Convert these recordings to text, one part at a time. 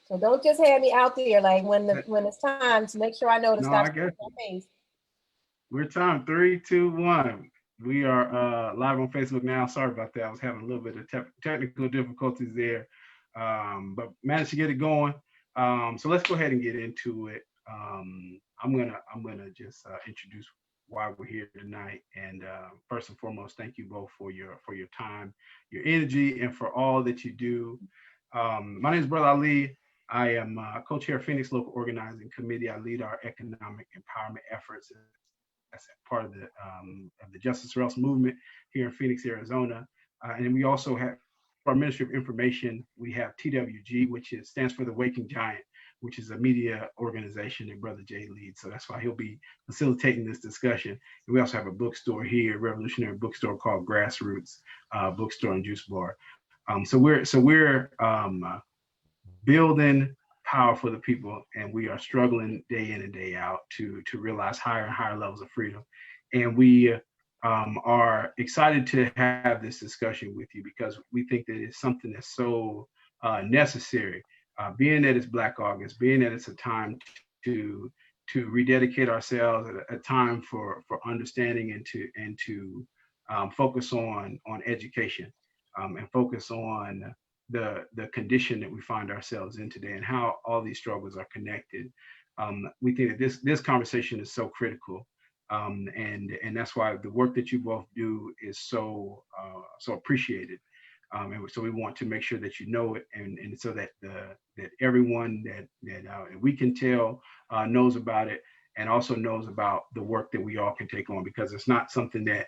So don't just have me out there like when it's time to make sure I know to No, stop I guess my face. we're time 3, 2, 1. We are live on Facebook now. Sorry about that. I was having a little bit of technical difficulties there, but managed to get it going. So let's go ahead and get into it. I'm gonna just introduce why we're here tonight, and first and foremost, thank you both for your time, your energy, and for all that you do. My name is Brother Ali. I am co-chair of Phoenix Local Organizing Committee. I lead our economic empowerment efforts as part of the Justice for Else movement here in Phoenix, Arizona. And we also have for our Ministry of Information, we have TWG, which stands for the Waking Giant, which is a media organization that Brother Jay leads. So that's why he'll be facilitating this discussion. And we also have a bookstore here, revolutionary bookstore called Grassroots Bookstore and Juice Bar. So we're building power for the people, and we are struggling day in and day out to realize higher and higher levels of freedom. And we are excited to have this discussion with you because we think that it's something that's so necessary. Being that it's Black August, being that it's a time to rededicate ourselves, a time for understanding and to focus on education and focus on the condition that we find ourselves in today and how all these struggles are connected. We think that this conversation is so critical, and that's why the work that you both do is so appreciated. And so we want to make sure that you know it, and so that that everyone that we can tell knows about it, and also knows about the work that we all can take on, because it's not something that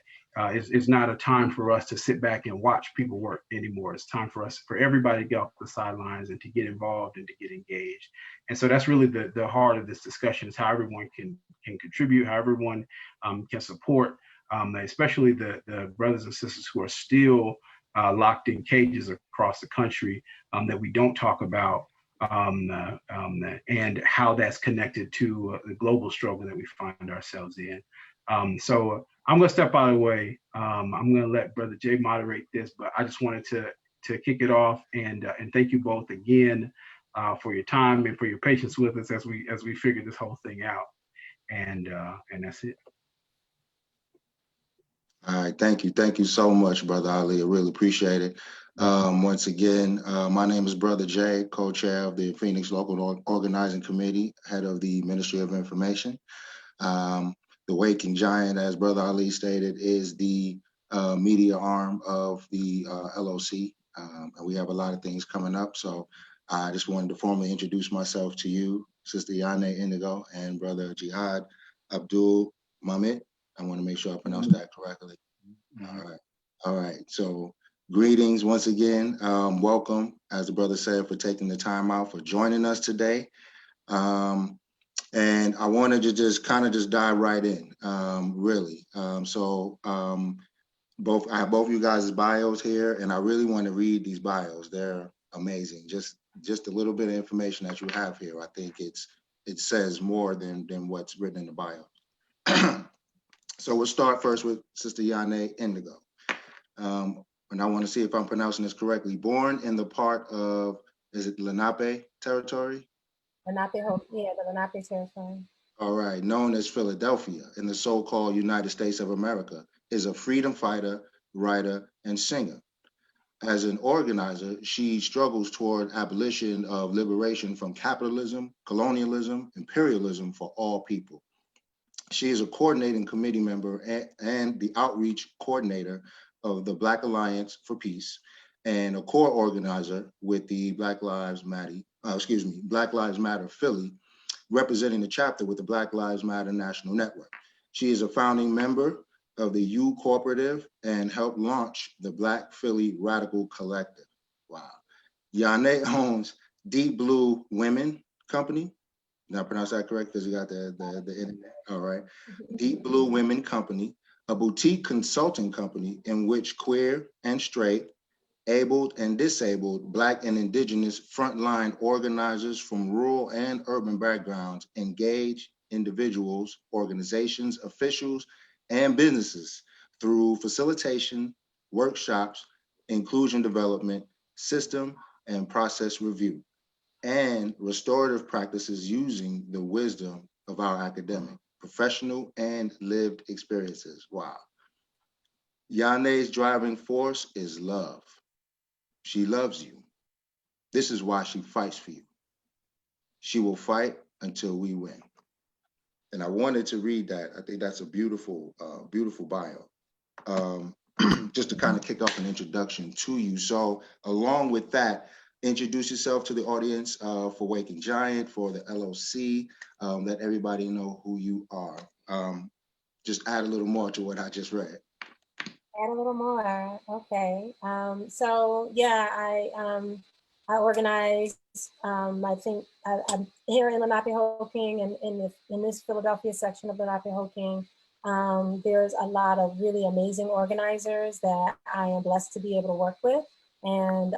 is not a time for us to sit back and watch people work anymore. It's time for us, for everybody to get off the sidelines and to get involved and to get engaged. And so that's really the heart of this discussion, is how everyone can contribute, how everyone can support, especially the brothers and sisters who are still locked in cages across the country that we don't talk about, and how that's connected to the global struggle that we find ourselves in. So I'm going to step out of the way. I'm going to let Brother Jay moderate this, but I just wanted to kick it off and thank you both again for your time and for your patience with us as we figure this whole thing out. And that's it. All right, thank you so much, Brother Ali. I really appreciate it. Once again, my name is Brother Jay, co-chair of the Phoenix Local Organizing Committee, head of the Ministry of Information. The Waking Giant, as Brother Ali stated, is the media arm of the LOC, and we have a lot of things coming up. So I just wanted to formally introduce myself to you, Sister Yane Indigo, and Brother Jihad Abdul Mamit. I want to make sure I pronounce that correctly. All right. So greetings once again. Welcome, as the brother said, for taking the time out for joining us today. And I wanted to just dive right in, really. I have both of you guys' bios here, and I really want to read these bios. They're amazing. Just a little bit of information that you have here. I think it says more than what's written in the bio. So we'll start first with Sister Yane Indigo. And I want to see if I'm pronouncing this correctly. Born in the part of, is it Lenape territory? Lenape, yeah, the Lenape territory. All right, known as Philadelphia in the so-called United States of America, is a freedom fighter, writer, and singer. As an organizer, she struggles toward abolition of liberation from capitalism, colonialism, imperialism for all people. She is a coordinating committee member and the outreach coordinator of the Black Alliance for Peace, and a core organizer with the Black Lives Matter Philly, representing the chapter with the Black Lives Matter National Network. She is a founding member of the U Cooperative and helped launch the Black Philly Radical Collective. Wow. Yane owns Deep Blue Women Company. Did I pronounce that correct? Because you got the internet. All right. Deep Blue Women Company, a boutique consulting company in which queer and straight, abled and disabled, Black and Indigenous frontline organizers from rural and urban backgrounds engage individuals, organizations, officials, and businesses through facilitation, workshops, inclusion development, system, and process review. and restorative practices using the wisdom of our academic, professional, and lived experiences. Wow. Yane's driving force is love. She loves you. This is why she fights for you. She will fight until we win. And I wanted to read that. I think that's a beautiful, beautiful bio. Just to kind of kick off an introduction to you. So along with that, introduce yourself to the audience for Waking Giant, for the LOC, let everybody know who you are. Just add a little more to what I just read. Add a little more. Okay. So yeah, I organize. I think I'm here in Lenape-Hoking and in this Philadelphia section of Lenape-Hoking. There's a lot of really amazing organizers that I am blessed to be able to work with, and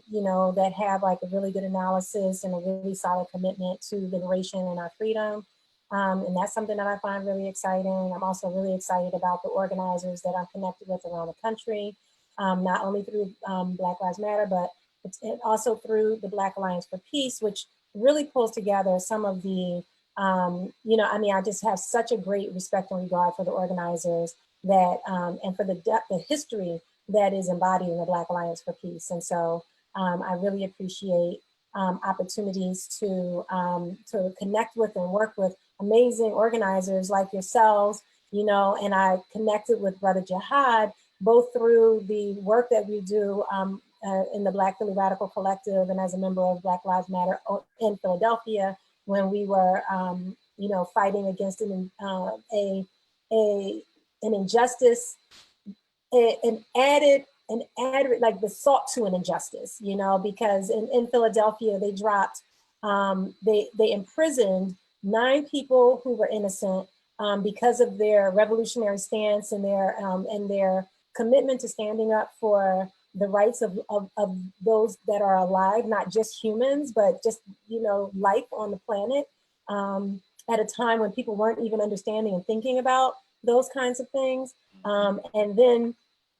you know, that have like a really good analysis and a really solid commitment to liberation and our freedom. And that's something that I find really exciting. I'm also really excited about the organizers that I'm connected with around the country, not only through Black Lives Matter, but it's also through the Black Alliance for Peace, which really pulls together some of the, you know, I mean, I just have such a great respect and regard for the organizers that, and for the history that is embodied in the Black Alliance for Peace. And so I really appreciate opportunities to connect with and work with amazing organizers like yourselves, you know, and I connected with Brother Jihad, both through the work that we do in the Black Philly Radical Collective and as a member of Black Lives Matter in Philadelphia, when we were, you know, fighting against an injustice, an added, like the salt to an injustice, you know, because in Philadelphia, they dropped, they imprisoned 9 people who were innocent because of their revolutionary stance and their commitment to standing up for the rights of those that are alive, not just humans, but just, you know, life on the planet, at a time when people weren't even understanding and thinking about those kinds of things. And then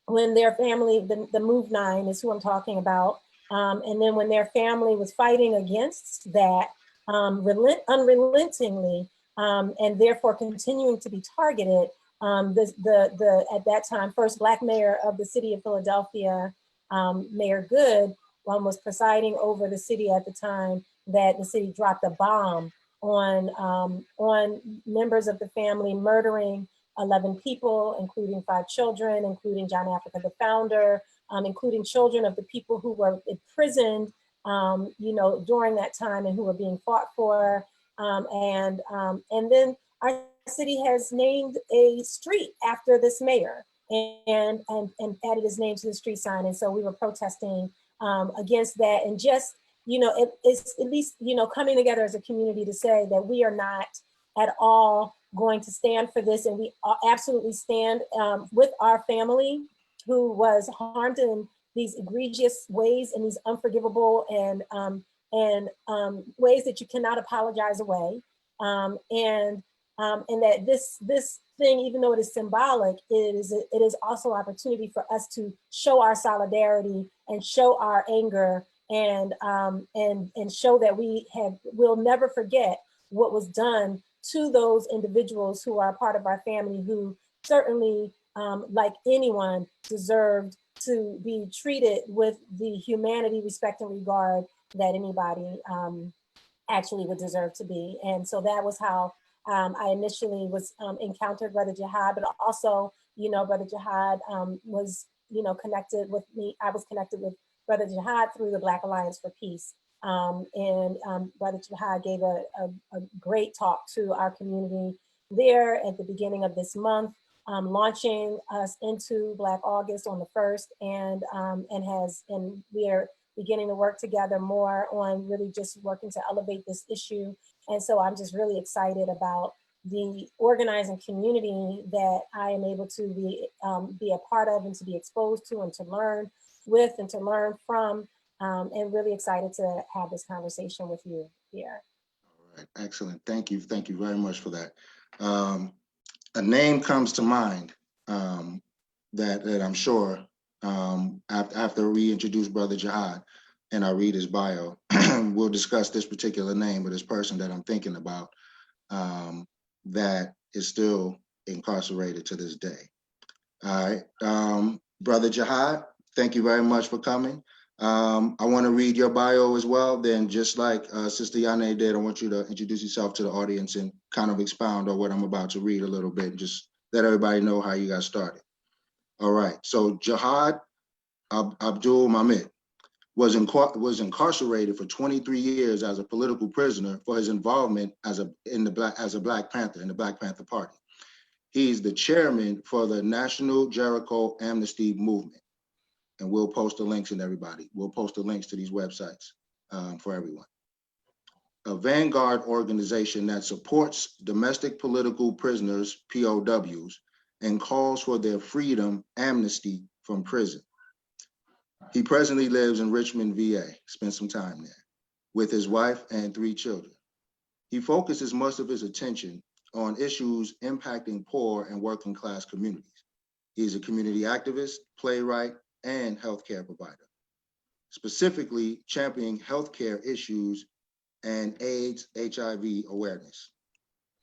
when their family, the Move 9 is who I'm talking about, and then when their family was fighting against that unrelentingly, and therefore continuing to be targeted, at that time, first Black mayor of the city of Philadelphia, Mayor Good, was presiding over the city at the time that the city dropped a bomb on members of the family, murdering 11 people, including 5 children, including John Africa, the founder, including children of the people who were imprisoned, you know, during that time and who were being fought for. And then our city has named a street after this mayor and added his name to the street sign. And so we were protesting against that, and just, you know, it's at least, you know, coming together as a community to say that we are not at all going to stand for this, and we absolutely stand with our family who was harmed in these egregious ways and these unforgivable and ways that you cannot apologize away, and that this thing, even though it is symbolic, it is also opportunity for us to show our solidarity and show our anger and show that we'll never forget what was done to those individuals who are a part of our family, who certainly, like anyone, deserved to be treated with the humanity, respect, and regard that anybody actually would deserve to be. And so that was how I initially encountered Brother Jihad, but also, you know, Brother Jihad was, you know, connected with me. I was connected with Brother Jihad through the Black Alliance for Peace. Brother Jihad gave a great talk to our community there at the beginning of this month, launching us into Black August on the 1st, and we are beginning to work together more on really just working to elevate this issue. And so I'm just really excited about the organizing community that I am able to be a part of and to be exposed to and to learn with and to learn from, and really excited to have this conversation with you here. All right, excellent. Thank you. Thank you very much for that. A name comes to mind that I'm sure after we introduce Brother Jihad, and I read his bio, we'll discuss this particular name of this person that I'm thinking about that is still incarcerated to this day. All right, Brother Jihad, thank you very much for coming. I want to read your bio as well. Then, just like Sister Yane did, I want you to introduce yourself to the audience and kind of expound on what I'm about to read a little bit, and just let everybody know how you got started. All right. So Jihad Abdul Mahmoud was incarcerated for 23 years as a political prisoner for his involvement as a Black Panther in the Black Panther Party. He's the chairman for the National Jericho Amnesty Movement. And we'll post the links, and everybody, we'll post the links to these websites for everyone. A vanguard organization that supports domestic political prisoners, POWs, and calls for their freedom amnesty from prison. He presently lives in Richmond, VA, spent some time there, with his wife and 3 children. He focuses most of his attention on issues impacting poor and working class communities. He's a community activist, playwright, and healthcare provider, specifically championing healthcare issues and AIDS, HIV awareness.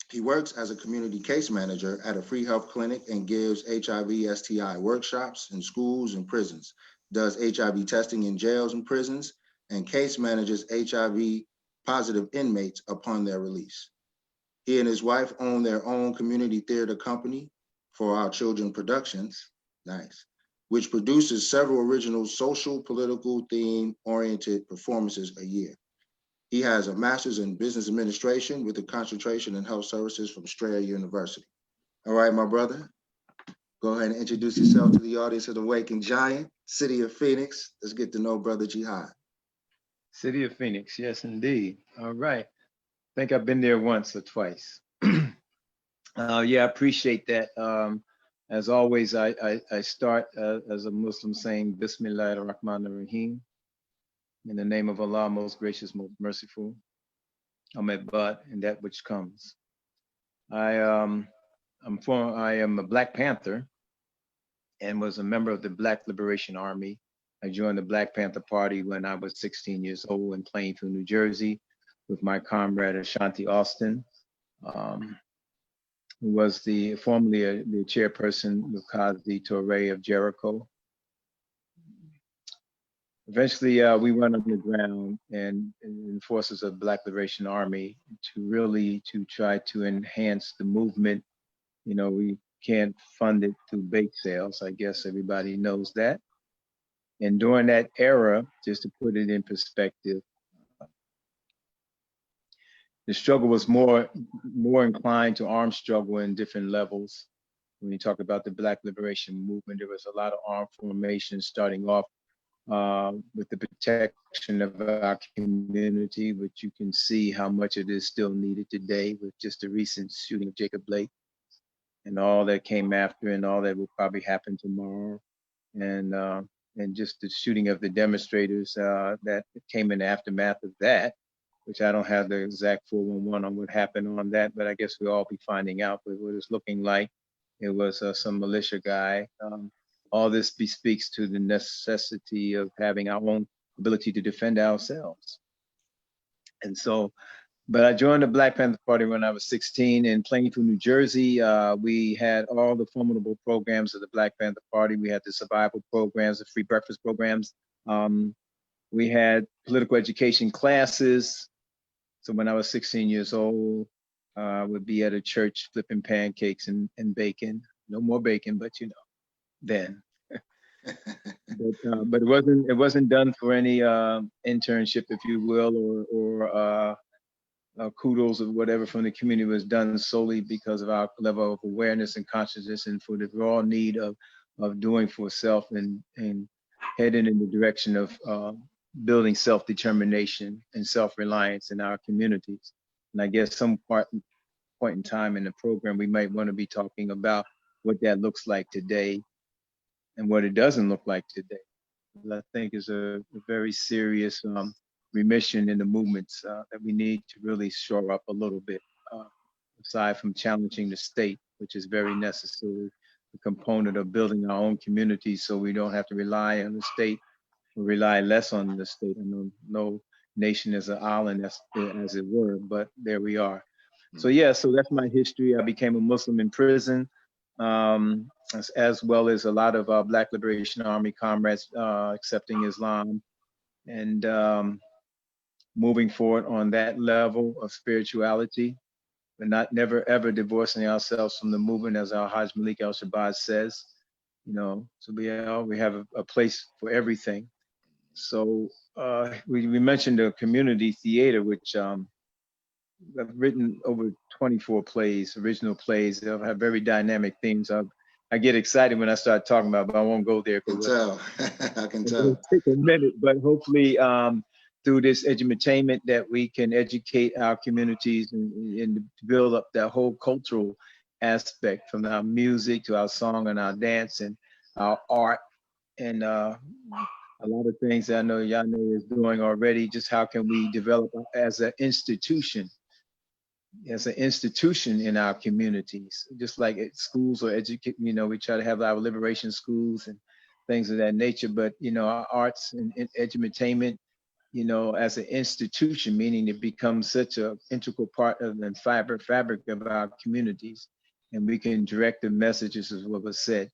He works as a community case manager at a free health clinic and gives HIV STI workshops in schools and prisons, does HIV testing in jails and prisons, and case manages HIV positive inmates upon their release. He and his wife own their own community theater company, For Our Children Productions, nice, which produces several original social, political, theme-oriented performances a year. He has a master's in business administration with a concentration in health services from Strayer University. All right, my brother, go ahead and introduce yourself to the audience of the Waking Giant, City of Phoenix. Let's get to know Brother Jihad. City of Phoenix, yes, indeed. All right. I think I've been there once or twice. Yeah, I appreciate that. As always, I start as a Muslim saying, Bismillah ar-Rahman ar-Rahim. In the name of Allah, most gracious, most merciful. Ahmed Bad, and that which comes. I am a Black Panther and was a member of the Black Liberation Army. I joined the Black Panther Party when I was 16 years old in Plainfield, New Jersey, with my comrade Ashanti Austin, who was formerly the chairperson with Kazi Toure of Jericho. Eventually, we went underground and in the forces of the Black Liberation Army to try to enhance the movement. You know, we can't fund it through bake sales. I guess everybody knows that. And during that era, just to put it in perspective, the struggle was more inclined to armed struggle in different levels. When you talk about the Black Liberation Movement, there was a lot of armed formation starting off with the protection of our community, which you can see how much it is still needed today with just the recent shooting of Jacob Blake and all that came after and all that will probably happen tomorrow. And just the shooting of the demonstrators that came in the aftermath of that, which I don't have the exact 411 on what happened on that, but I guess we'll all be finding out what it's looking like. It was some militia guy. All this bespeaks to the necessity of having our own ability to defend ourselves. And so, but I joined the Black Panther Party when I was 16 in Plainfield, New Jersey. We had all the formidable programs of the Black Panther Party. We had the survival programs, the free breakfast programs. We had political education classes. So when I was 16 years old, I would be at a church flipping pancakes and bacon. No more bacon, but you know, then. But it wasn't done for any internship, if you will, or kudos or whatever from the community. Was done solely because of our level of awareness and consciousness and for the raw need of doing for self and heading in the direction of building self-determination and self-reliance in our communities. And I guess some point in time in the program, we might want to be talking about what that looks like today and what it doesn't look like today. I think is a very serious remission in the movements that we need to really shore up a little bit, aside from challenging the state, which is very necessary, a component of building our own communities so we don't have to rely on the state rely less on the state. I know no nation is an island, as it were, but there we are. So yeah, so that's my history. I became a Muslim in prison, as well as a lot of Black Liberation Army comrades accepting Islam, and moving forward on that level of spirituality, but never ever divorcing ourselves from the movement, as our Hajj Malik al-Shabazz says. So we have a place for everything. So we mentioned the community theater, which I've written over 24 plays, original plays. They have very dynamic themes. I get excited when I start talking about it, but I won't go there. I can tell. I can tell. It'll take a minute, but hopefully through this edutainment that we can educate our communities and build up that whole cultural aspect, from our music to our song and our dance and our art, and a lot of things that I know Yane is doing already. Just how can we develop as an institution in our communities, just like at schools or educate, we try to have our liberation schools and things of that nature, but our arts and edutainment, as an institution, meaning it becomes such an integral part of the fabric of our communities, and we can direct the messages, as what was said.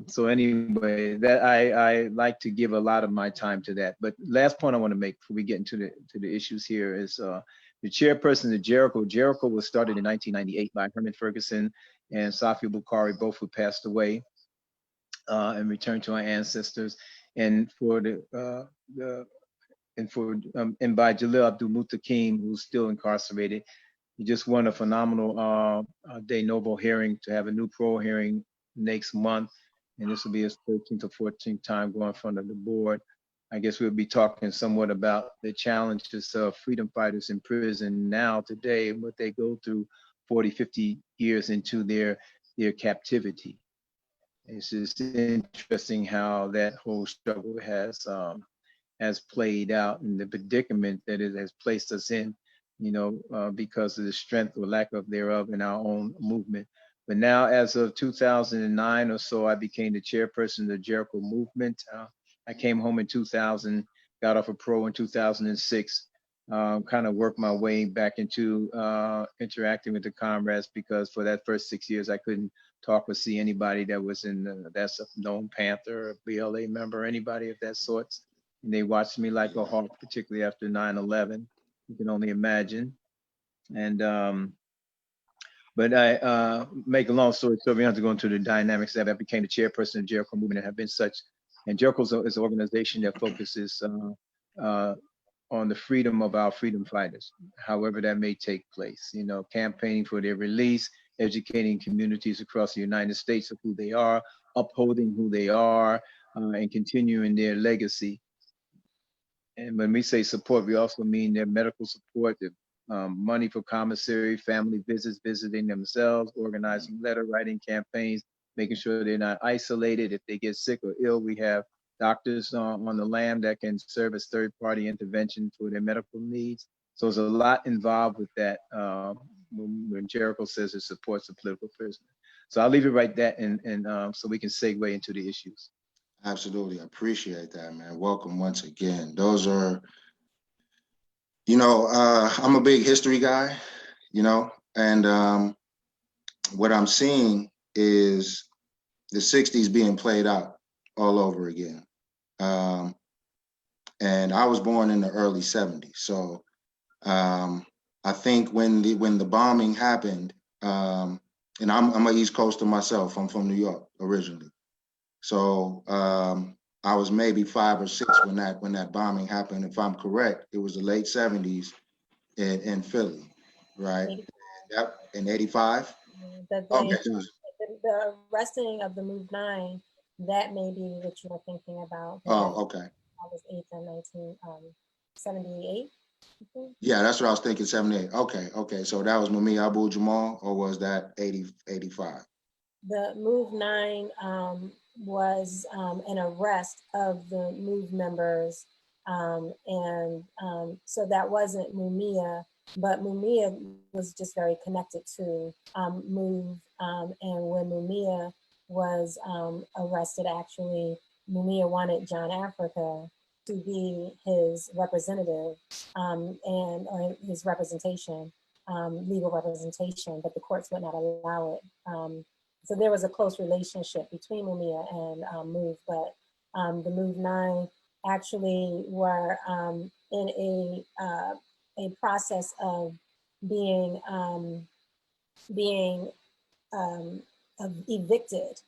So anyway, that I like to give a lot of my time to that. But last point I want to make before we get into the issues here is the chairperson of Jericho. Jericho was started in 1998 by Herman Ferguson and Safi Bukhari, both who passed away and returned to our ancestors. And and by Jalil Abdul Mutakim, who's still incarcerated. He just won a phenomenal de novo hearing to have a new parole hearing next month. And this will be his 13th or 14th time going in front of the board. I guess we'll be talking somewhat about the challenges of freedom fighters in prison now, today, and what they go through 40, 50 years into their captivity. It's just interesting how that whole struggle has played out, and the predicament that it has placed us in, because of the strength or lack of thereof in our own movement. But now, as of 2009 or so, I became the chairperson of the Jericho movement. I came home in 2000, got off a parole in 2006, kind of worked my way back into interacting with the comrades, because for that first 6 years, I couldn't talk or see anybody that was that's a known Panther or BLA member, anybody of that sort. And they watched me like a hawk, particularly after 9/11. You can only imagine. And but I make a long story short, we don't have to go into the dynamics that I became the chairperson of Jericho movement and have been such. And Jericho is an organization that focuses on the freedom of our freedom fighters, however that may take place. Campaigning for their release, educating communities across the United States of who they are, upholding who they are, and continuing their legacy. And when we say support, we also mean their medical support, their money for commissary, family visits, visiting themselves, organizing letter writing campaigns, making sure they're not isolated. If they get sick or ill, we have doctors on the lam that can serve as third-party intervention for their medical needs. So there's a lot involved with that when Jericho says it supports the political prisoner. So I'll leave it right there, and so we can segue into the issues. Absolutely. I appreciate that, man. Welcome once again. Those are, I'm a big history guy, and what I'm seeing is the 60s being played out all over again. And I was born in the early 70s. So I think when the bombing happened, and I'm an East Coaster myself, I'm from New York originally. So I was maybe 5 or 6 when that bombing happened. If I'm correct, it was the late 70s in Philly, right? Yep, in 85. Okay. The arresting of the Move 9, that may be what you were thinking about. Oh, okay. August 8th and 1978. Yeah, that's what I was thinking, 78. Okay. So that was Mumia Abu-Jamal, or was that 85? The Move 9 was an arrest of the Move members. So that wasn't Mumia, but Mumia was just very connected to Move. And when Mumia was arrested, actually, Mumia wanted John Africa to be his representative or his representation, legal representation, but the courts would not allow it. So there was a close relationship between Mumia and MOVE, but the MOVE 9 actually were in a process of being evicted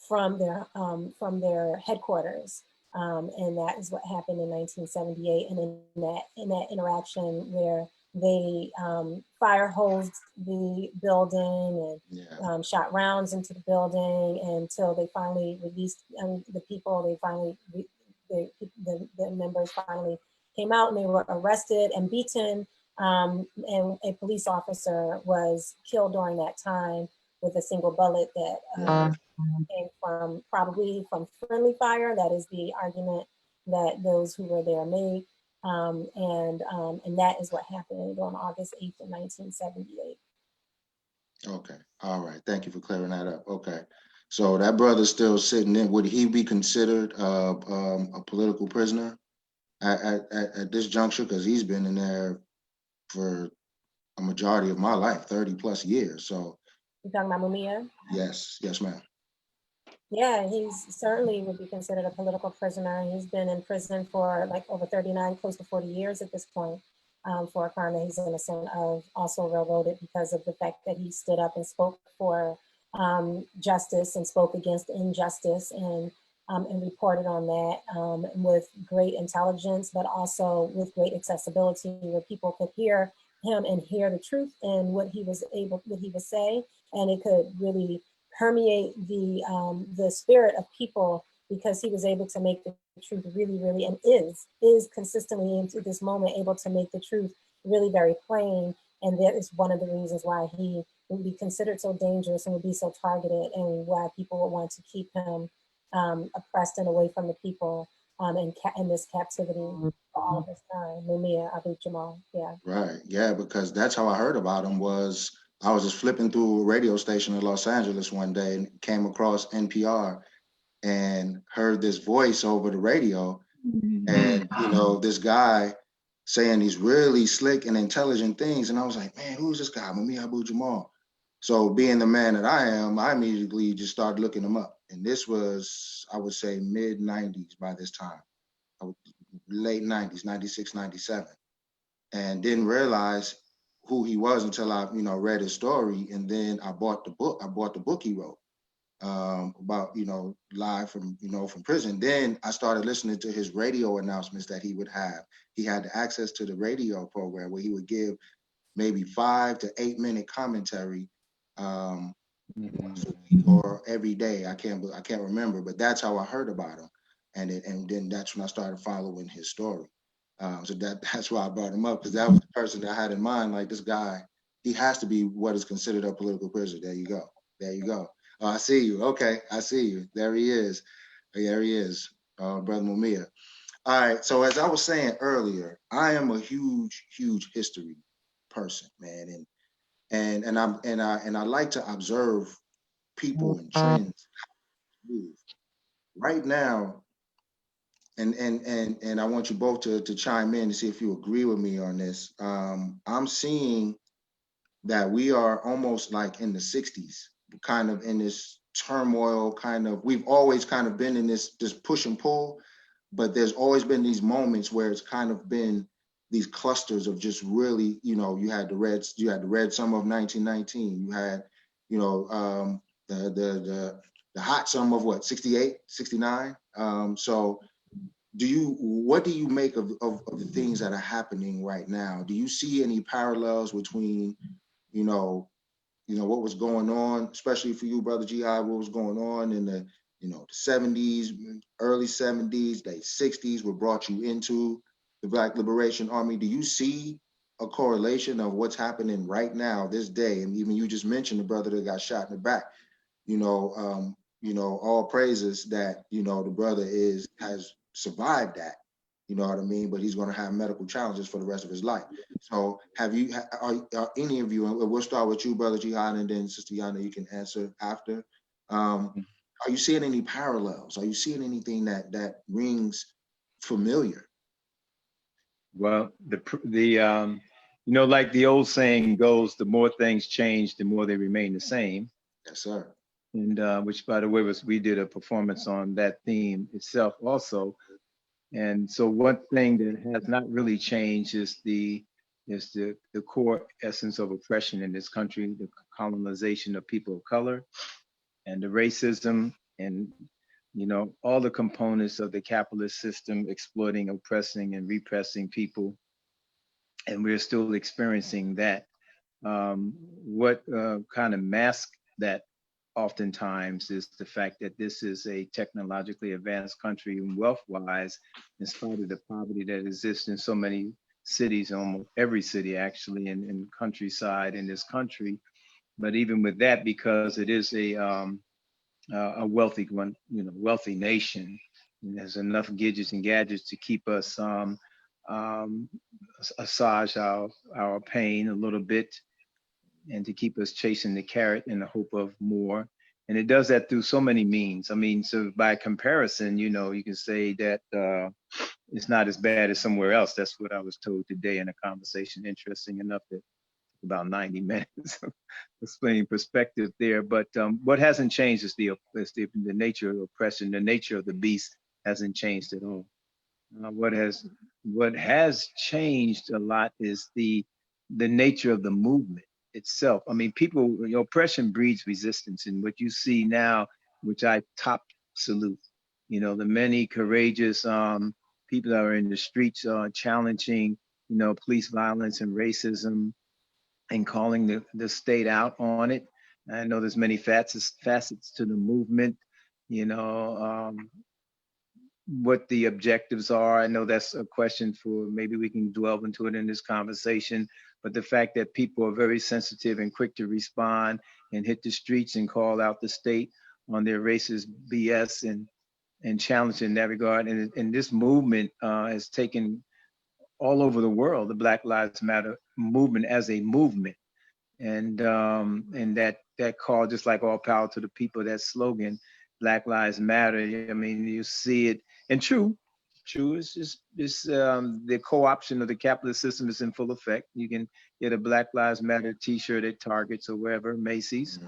from their headquarters, and that is what happened in 1978. And in that interaction where they fire hosed the building and shot rounds into the building until they finally released the people. They finally the members finally came out, and they were arrested and beaten. And a police officer was killed during that time with a single bullet that came probably from friendly fire. That is the argument that those who were there made. And that is what happened on August 8th of 1978. Okay, all right. Thank you for clearing that up. Okay, so that brother's still sitting in. Would he be considered a political prisoner at this juncture? Because he's been in there for a majority of my life, 30 plus years. So You talking about Mumia? yes, ma'am. Yeah, he's certainly would be considered a political prisoner. He's been in prison for like over 39, close to 40 years at this point, for a crime that he's innocent of, also railroaded because of the fact that he stood up and spoke for justice and spoke against injustice and reported on that with great intelligence, but also with great accessibility, where people could hear him and hear the truth and what he was say, and it could really permeate the spirit of people, because he was able to make the truth really and is consistently into this moment able to make the truth really very plain. And that is one of the reasons why he would be considered so dangerous and would be so targeted, and why people would want to keep him oppressed and away from the people in this captivity for all of this time. Mumia Abu-Jamal, yeah. Right, yeah, because that's how I heard about him. Was I was just flipping through a radio station in Los Angeles one day and came across NPR and heard this voice over the radio, and this guy saying these really slick and intelligent things, and I was like, man, who's this guy? Mumia Abu-Jamal. So being the man that I am, I immediately just started looking him up, and this was, I would say, mid 90s by this time, late 90s, 96, 97, and didn't realize who he was until I, read his story, and then I bought the book. I bought the book he wrote about, live from, from prison. Then I started listening to his radio announcements that he would have. He had access to the radio program where he would give maybe 5 to 8 minute commentary once a week or every day. I can't remember, but that's how I heard about him, and then that's when I started following his story. So that's why I brought him up, because that was the person that I had in mind. Like, this guy, he has to be what is considered a political prisoner. There you go. Oh, I see you. Okay, I see you. There he is. Brother Mumia. All right. So as I was saying earlier, I am a huge history person, man, and I like to observe people and trends move. Right now, and I want you both to chime in to see if you agree with me on this. I'm seeing that we are almost like in the 60s, kind of in this turmoil, we've always kind of been in this push and pull, but there's always been these moments where it's kind of been these clusters of just really, you had the red summer of 1919, you had, the hot summer of what, 68, 69. So what do you make of the things that are happening right now? Do you see any parallels between, what was going on, especially for you, Brother Jihad, what was going on in the, the 70s, early 70s, late 60s, what brought you into the Black Liberation Army? Do you see a correlation of what's happening right now, this day? And even you just mentioned the brother that got shot in the back. All praises that, the brother has survived that, you know what I mean? But he's going to have medical challenges for the rest of his life. So are any of you, and we'll start with you, Brother Jihad, and then Sister Yana, you can answer after. Are Are you seeing any parallels? Are you seeing anything that rings familiar? Well, you know, like the old saying goes, the more things change, the more they remain the same. Yes, sir. And which, by the way, we did a performance on that theme itself also. And so one thing that has not really changed is the core essence of oppression in this country, the colonization of people of color, and the racism, and you know, all the components of the capitalist system exploiting, oppressing, and repressing people. And we're still experiencing that. What kind of masks that oftentimes is the fact that this is a technologically advanced country and wealth-wise, in spite of the poverty that exists in so many cities, almost every city actually in countryside in this country. But even with that, because it is a wealthy one, you know, wealthy nation, and there's enough gadgets and gadgets to keep us assuage our pain a little bit, and to keep us chasing the carrot in the hope of more. And it does that through so many means. I mean, so by comparison, you know, you can say that it's not as bad as somewhere else. That's what I was told today in a conversation. Interesting enough that about 90 minutes explaining perspective there. But what hasn't changed is the nature of oppression. The nature of the beast hasn't changed at all. What has changed a lot is the nature of the movement itself. I mean, people, you know, oppression breeds resistance, and what you see now, which I top salute, you know, the many courageous people that are in the streets challenging, you know, police violence and racism, and calling the state out on it. I know there's many facets to the movement, you know, what the objectives are. I know that's a question for, maybe we can delve into it in this conversation, but the fact that people are very sensitive and quick to respond and hit the streets and call out the state on their racist BS and challenge in that regard. And this movement has taken all over the world, the Black Lives Matter movement as a movement. And that call, just like all power to the people, that slogan, Black Lives Matter. I mean, you see it, and true, it's just the co-option of the capitalist system is in full effect. You can get a Black Lives Matter T-shirt at Targets or wherever, Macy's,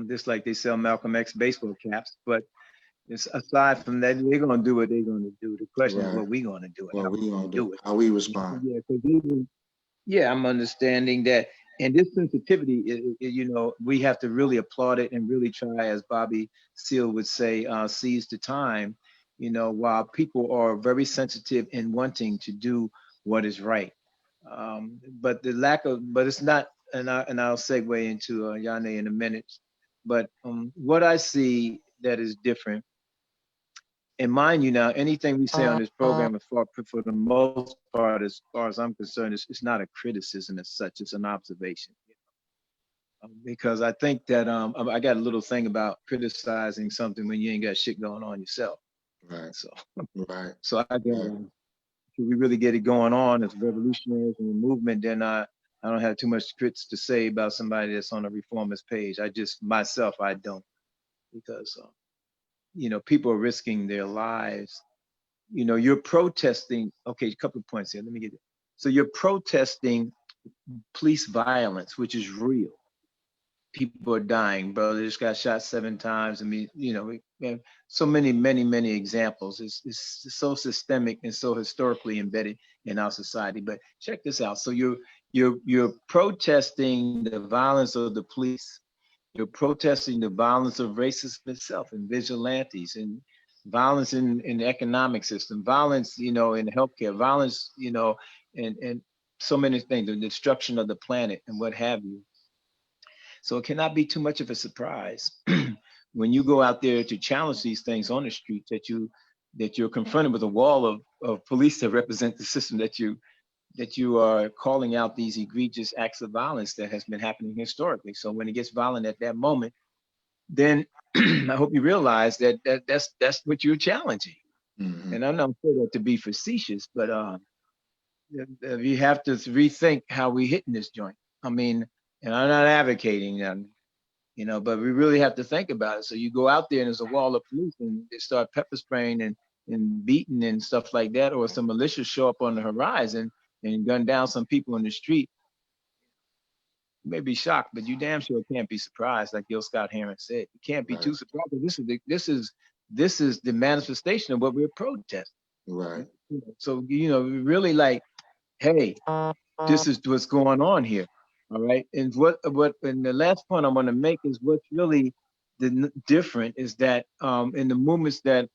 just like they sell Malcolm X baseball caps. But it's, aside from that, they're gonna do what they're gonna do. The question is what we're gonna do. What we gonna do? How we respond? Yeah, because I'm understanding that. And this sensitivity, you know, we have to really applaud it and really try, as Bobby Seale would say, seize the time, you know, while people are very sensitive in wanting to do what is right. But it's not, and I'll segue into Yane in a minute, but what I see that is different, and mind you now, anything we say on this program, for the most part, as far as I'm concerned, it's not a criticism as such, it's an observation. Because I think that I got a little thing about criticizing something when you ain't got shit going on yourself. Right. So, right. So I got, if we really get it going on as revolutionaries in the movement, then I don't have too much critics to say about somebody that's on a reformist page. I don't, because you know, people are risking their lives. You know, you're protesting. Okay, a couple of points here. Let me get it. So you're protesting police violence, which is real. People are dying. Brother just got shot 7 times. I mean, you know, we have so many examples. It's so systemic and so historically embedded in our society. But check this out. So you're protesting the violence of the police. You're protesting the violence of racism itself, and vigilantes, and violence in the economic system, violence, you know, in healthcare, violence, you know, and so many things, the destruction of the planet and what have you. So it cannot be too much of a surprise when you go out there to challenge these things on the street that you're confronted with a wall of police that represent the system that you are calling out these egregious acts of violence that has been happening historically. So when it gets violent at that moment, then I hope you realize that's what you're challenging. Mm-hmm. And I'm not saying that to be facetious, but you have to rethink how we hitting this joint. I mean, and I'm not advocating, you know, but we really have to think about it. So you go out there and there's a wall of police and they start pepper spraying and beating and stuff like that, or some militias show up on the horizon and gun down some people in the street. You may be shocked, but you damn sure can't be surprised, like Gil Scott Heron said. You can't be too surprised. This is the manifestation of what we're protesting. Right. So, you know, really like, hey, this is what's going on here. All right. And and the last point I want to make is what's really different is that in the movements that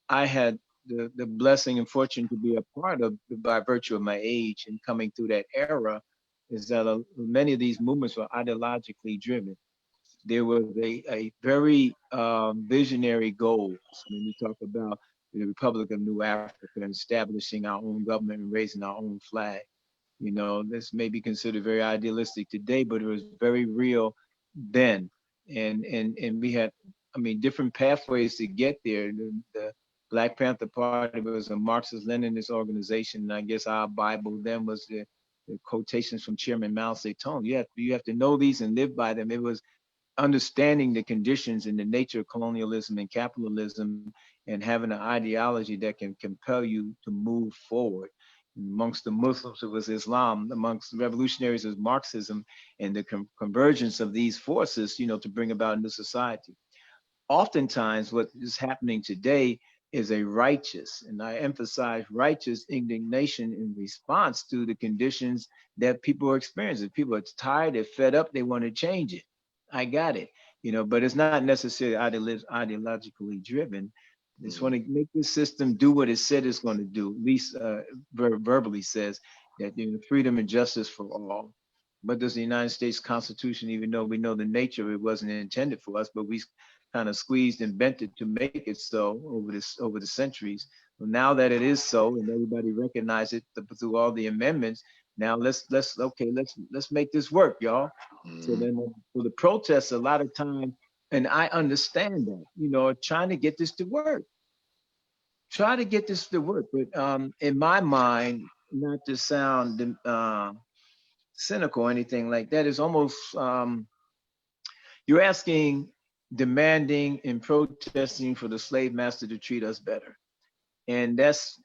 I had the blessing and fortune to be a part of by virtue of my age and coming through that era, is that many of these movements were ideologically driven. There was a very visionary goals when we talk about the Republic of New Africa and establishing our own government and raising our own flag. You know, this may be considered very idealistic today, but it was very real then. And we had, I mean, different pathways to get there. The Black Panther Party was a Marxist-Leninist organization, and I guess our Bible then was the quotations from Chairman Mao Zedong. You have to know these and live by them. It was understanding the conditions and the nature of colonialism and capitalism and having an ideology that can compel you to move forward. Amongst the Muslims, it was Islam. Amongst the revolutionaries, it was Marxism, and the convergence of these forces, you know, to bring about a new society. Oftentimes, what is happening today is a righteous, and I emphasize righteous indignation in response to the conditions that people are experiencing. People are tired, they're fed up, they want to change it. I got it, you know, but it's not necessarily ideologically driven. They just want to make this system do what it said it's going to do. At least verbally says that, you know, freedom and justice for all. What does the United States Constitution, even though we know the nature of it wasn't intended for us, but we kind of squeezed and bent it to make it so over the centuries. Well, now that it is so, and everybody recognized it through all the amendments, now let's make this work, y'all. So then for the protests, a lot of time, and I understand that, you know, trying to get this to work. Try to get this to work, but in my mind, not to sound cynical or anything like that, is almost you're asking, demanding, and protesting for the slave master to treat us better, and that's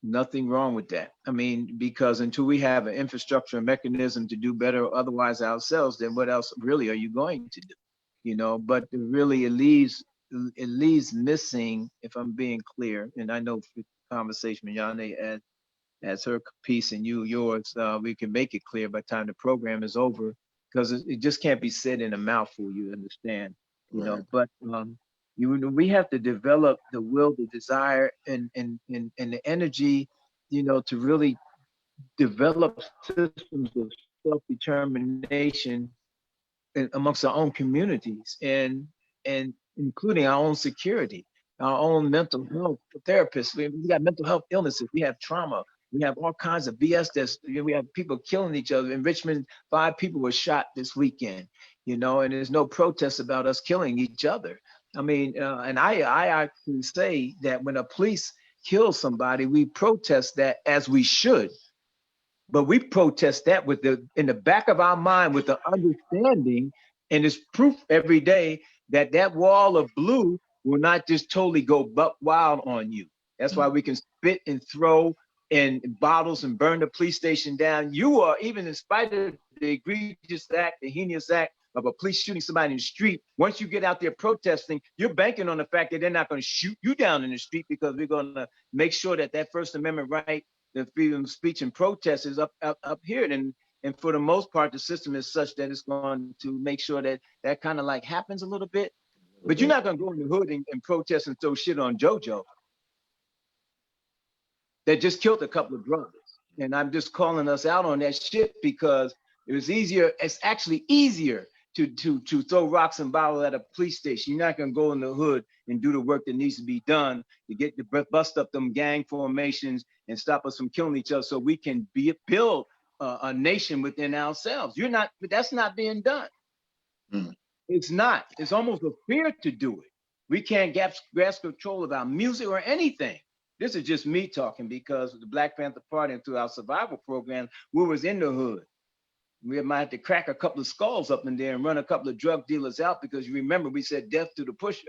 nothing wrong with that. I mean, because until we have an infrastructure and mechanism to do better or otherwise ourselves, then what else really are you going to do? You know, but really it leaves missing, if I'm being clear, and I know for conversation, Yane adds her piece and yours, we can make it clear by the time the program is over, because it just can't be said in a mouthful, you understand, you know, but we have to develop the will, the desire, and the energy, you know, to really develop systems of self-determination amongst our own communities, and including our own security, our own mental health therapists. We got mental health illnesses, we have trauma, we have all kinds of BS. We have people killing each other. In Richmond, 5 people were shot this weekend, you know, and there's no protest about us killing each other. I mean, and I actually say that when a police kills somebody, we protest that, as we should. But we protest that in the back of our mind with the understanding, and it's proof every day that wall of blue will not just totally go buck wild on you. That's why we can spit and throw in bottles and burn the police station down. You are, even in spite of the egregious act, the heinous act of a police shooting somebody in the street, once you get out there protesting, you're banking on the fact that they're not going to shoot you down in the street, because we're going to make sure that First Amendment right, the freedom of speech and protest, is up here. And for the most part, the system is such that it's going to make sure that kind of like happens a little bit. But you're not going to go in the hood and protest and throw shit on JoJo that just killed a couple of brothers. And I'm just calling us out on that shit, because it was easier. It's actually easier to throw rocks and bottles at a police station. You're not going to go in the hood and do the work that needs to be done to bust up them gang formations and stop us from killing each other, so we can build a nation within ourselves. But that's not being done. It's not. It's almost a fear to do it. We can't grasp control of our music or anything. This is just me talking, because of the Black Panther Party and through our survival program, we was in the hood. We might have to crack a couple of skulls up in there and run a couple of drug dealers out, because you remember we said death to the pusher.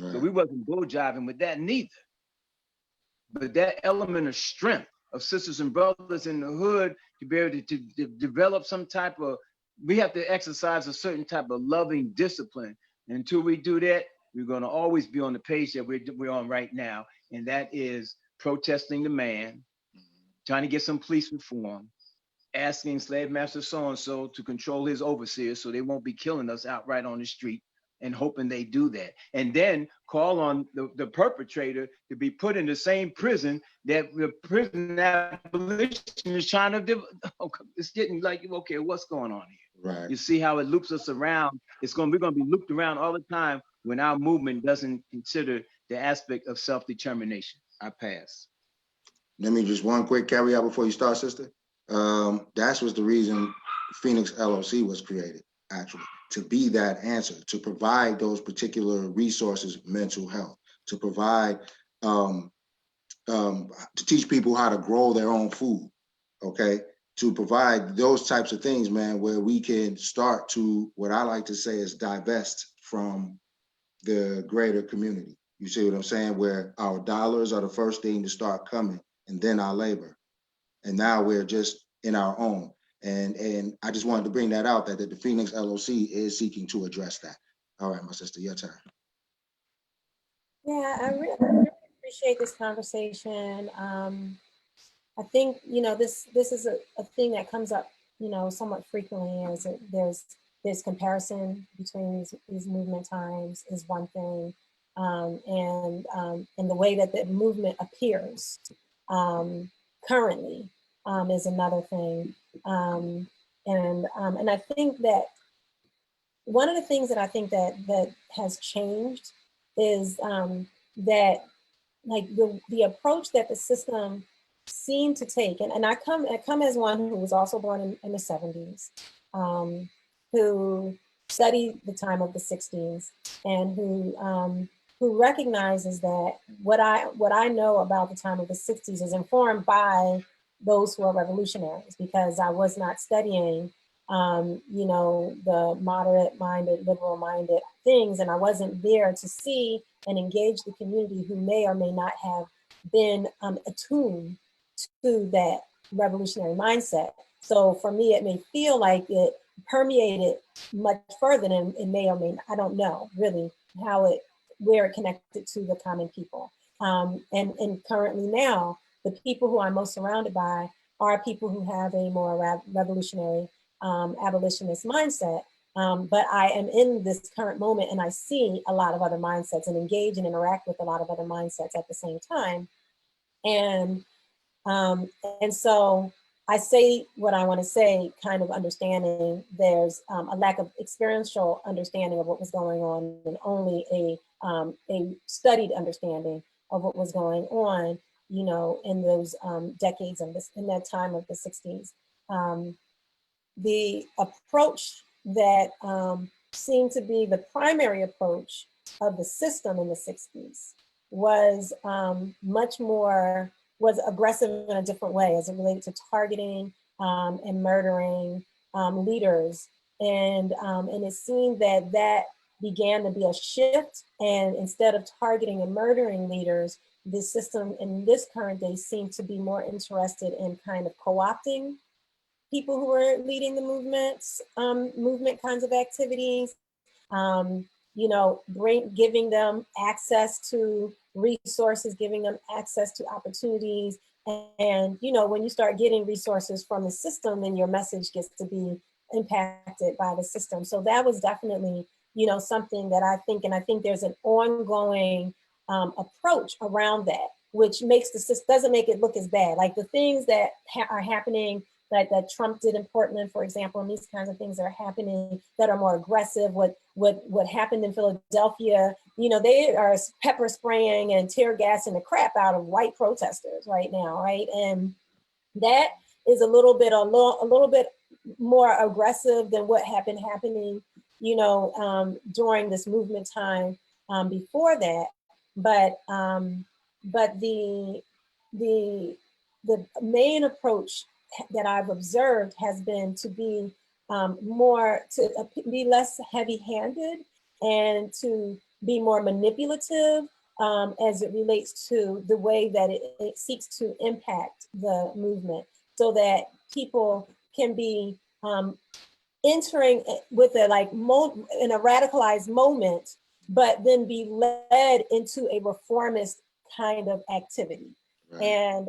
Right. So we wasn't bull jiving with that neither. But that element of strength of sisters and brothers in the hood to be able to develop some type of, we have to exercise a certain type of loving discipline. And until we do that, we're going to always be on the page that we're on right now. And that is protesting the man, trying to get some police reform, asking slave master so-and-so to control his overseers so they won't be killing us outright on the street, and hoping they do that. And then call on the perpetrator to be put in the same prison that the prison abolition is trying to do. It's getting like, okay, what's going on here? Right. You see how it loops us around? We're going to be looped around all the time when our movement doesn't consider the aspect of self-determination. I pass. Let me just one quick caveat before you start, sister. That was the reason Phoenix LLC was created, actually, to be that answer, to provide those particular resources, mental health, to provide, to teach people how to grow their own food, okay? To provide those types of things, man, where we can start to, what I like to say is divest from the greater community. You see what I'm saying? Where our dollars are the first thing to start coming, and then our labor. And now we're just in our own. And I just wanted to bring that out, that the Phoenix LLC is seeking to address that. All right, my sister, your turn. Yeah, I really appreciate this conversation. I think, this is a thing that comes up, somewhat frequently, as there's comparison between these movement times is one thing, and the way that the movement appears currently is another thing. And I think that one of the things that I think that has changed is that, like, the approach that the system seemed to take, and I come as one who was also born in the 70s, who studied the time of the 60s, and who recognizes that what I know about the time of the 60s is informed by those who are revolutionaries, because I was not studying the moderate-minded, liberal-minded things, and I wasn't there to see and engage the community who may or may not have been attuned to that revolutionary mindset. So for me, it may feel like it permeated much further than it may or may not. I don't know really where it connected to the common people. And currently now, the people who I'm most surrounded by are people who have a more revolutionary abolitionist mindset. But I am in this current moment, and I see a lot of other mindsets and engage and interact with a lot of other mindsets at the same time. And so I say what I want to say, kind of understanding there's a lack of experiential understanding of what was going on, and only a studied understanding of what was going on, in those decades in that time of the 60s. The approach that seemed to be the primary approach of the system in the 60s was was aggressive in a different way as it related to targeting and murdering leaders. And it seemed that began to be a shift, and instead of targeting and murdering leaders, the system in this current day seemed to be more interested in kind of co-opting people who were leading the movement kinds of activities, giving them access to resources, giving them access to opportunities. And, when you start getting resources from the system, then your message gets to be impacted by the system. So that was definitely, something that I think there's an ongoing approach around that, which makes the system, doesn't make it look as bad. Like the things that are happening, like that Trump did in Portland, for example, and these kinds of things that are happening that are more aggressive. What happened in Philadelphia, they are pepper spraying and tear gassing the crap out of white protesters right now, right? And that is a little bit more aggressive than what had been happening, during this movement time before that. But the main approach that I've observed has been to be more to be less heavy-handed and to be more manipulative as it relates to the way that it seeks to impact the movement, so that people can be entering with a in a radicalized moment, but then be led into a reformist kind of activity. Right.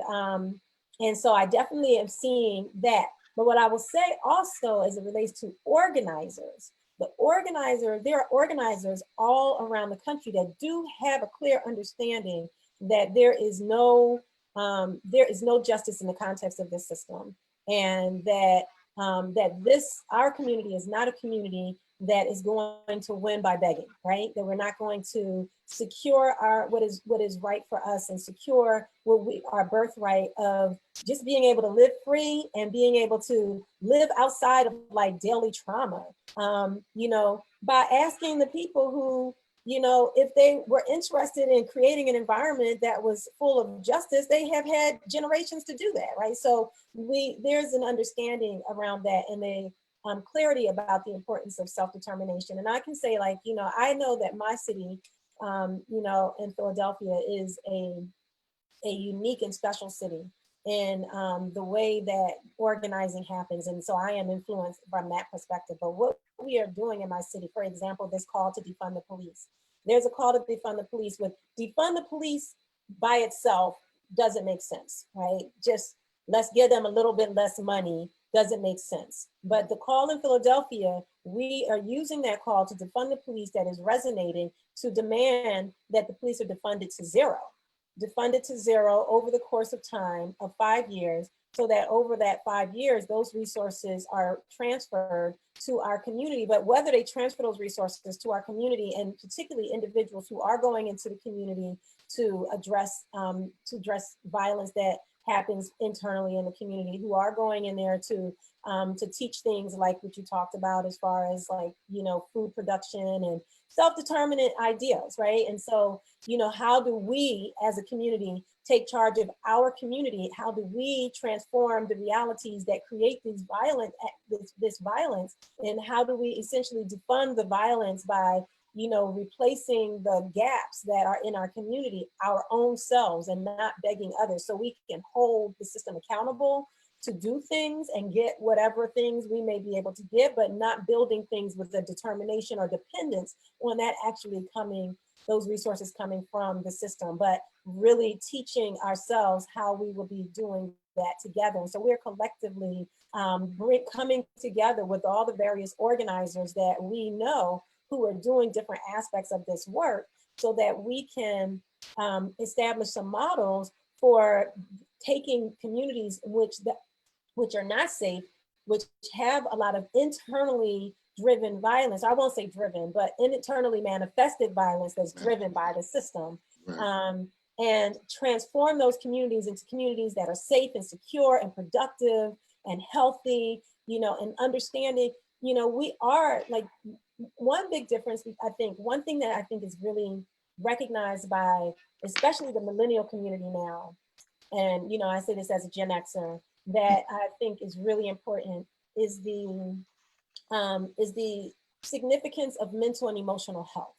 And so I definitely am seeing that. But what I will say also as it relates to organizers, there are organizers all around the country that do have a clear understanding that there is no justice in the context of this system, and that our community is not a community that is going to win by begging, right? That we're not going to secure what is right for us and secure our birthright of just being able to live free and being able to live outside of like daily trauma. By asking the people who, if they were interested in creating an environment that was full of justice, they have had generations to do that, right? So there's an understanding around that, and the clarity about the importance of self-determination. And I can say, like, I know that my city, in Philadelphia, is a unique and special city in the way that organizing happens. And so I am influenced from that perspective. But what we are doing in my city, for example, this call to defund the police. There's a call to defund the police. With defund the police by itself doesn't make sense, right? Just let's give them a little bit less money doesn't make sense. But the call in Philadelphia, we are using that call to defund the police that is resonating to demand that the police are defunded to zero. Defunded to zero over the course of time of 5 years, so that over that 5 years, those resources are transferred to our community. But whether they transfer those resources to our community, and particularly individuals who are going into the community to address violence that happens internally in the community, who are going in there to teach things like what you talked about as far as food production and self-determinant ideas, right? And so, how do we as a community take charge of our community? How do we transform the realities that create this violence? And how do we essentially defund the violence by replacing the gaps that are in our community, our own selves, and not begging others, so we can hold the system accountable to do things and get whatever things we may be able to get, but not building things with the determination or dependence on that actually those resources coming from the system, but really teaching ourselves how we will be doing that together. And so we're collectively coming together with all the various organizers that we know who are doing different aspects of this work, so that we can establish some models for taking communities which are not safe, which have a lot of internally driven violence. I won't say driven, but internally manifested violence that's driven by the system. Right. And transform those communities into communities that are safe and secure and productive and healthy, and understanding, we are like, one big difference, I think, one thing that I think is really recognized by especially the millennial community now, and I say this as a Gen Xer, that I think is really important, is the significance of mental and emotional health,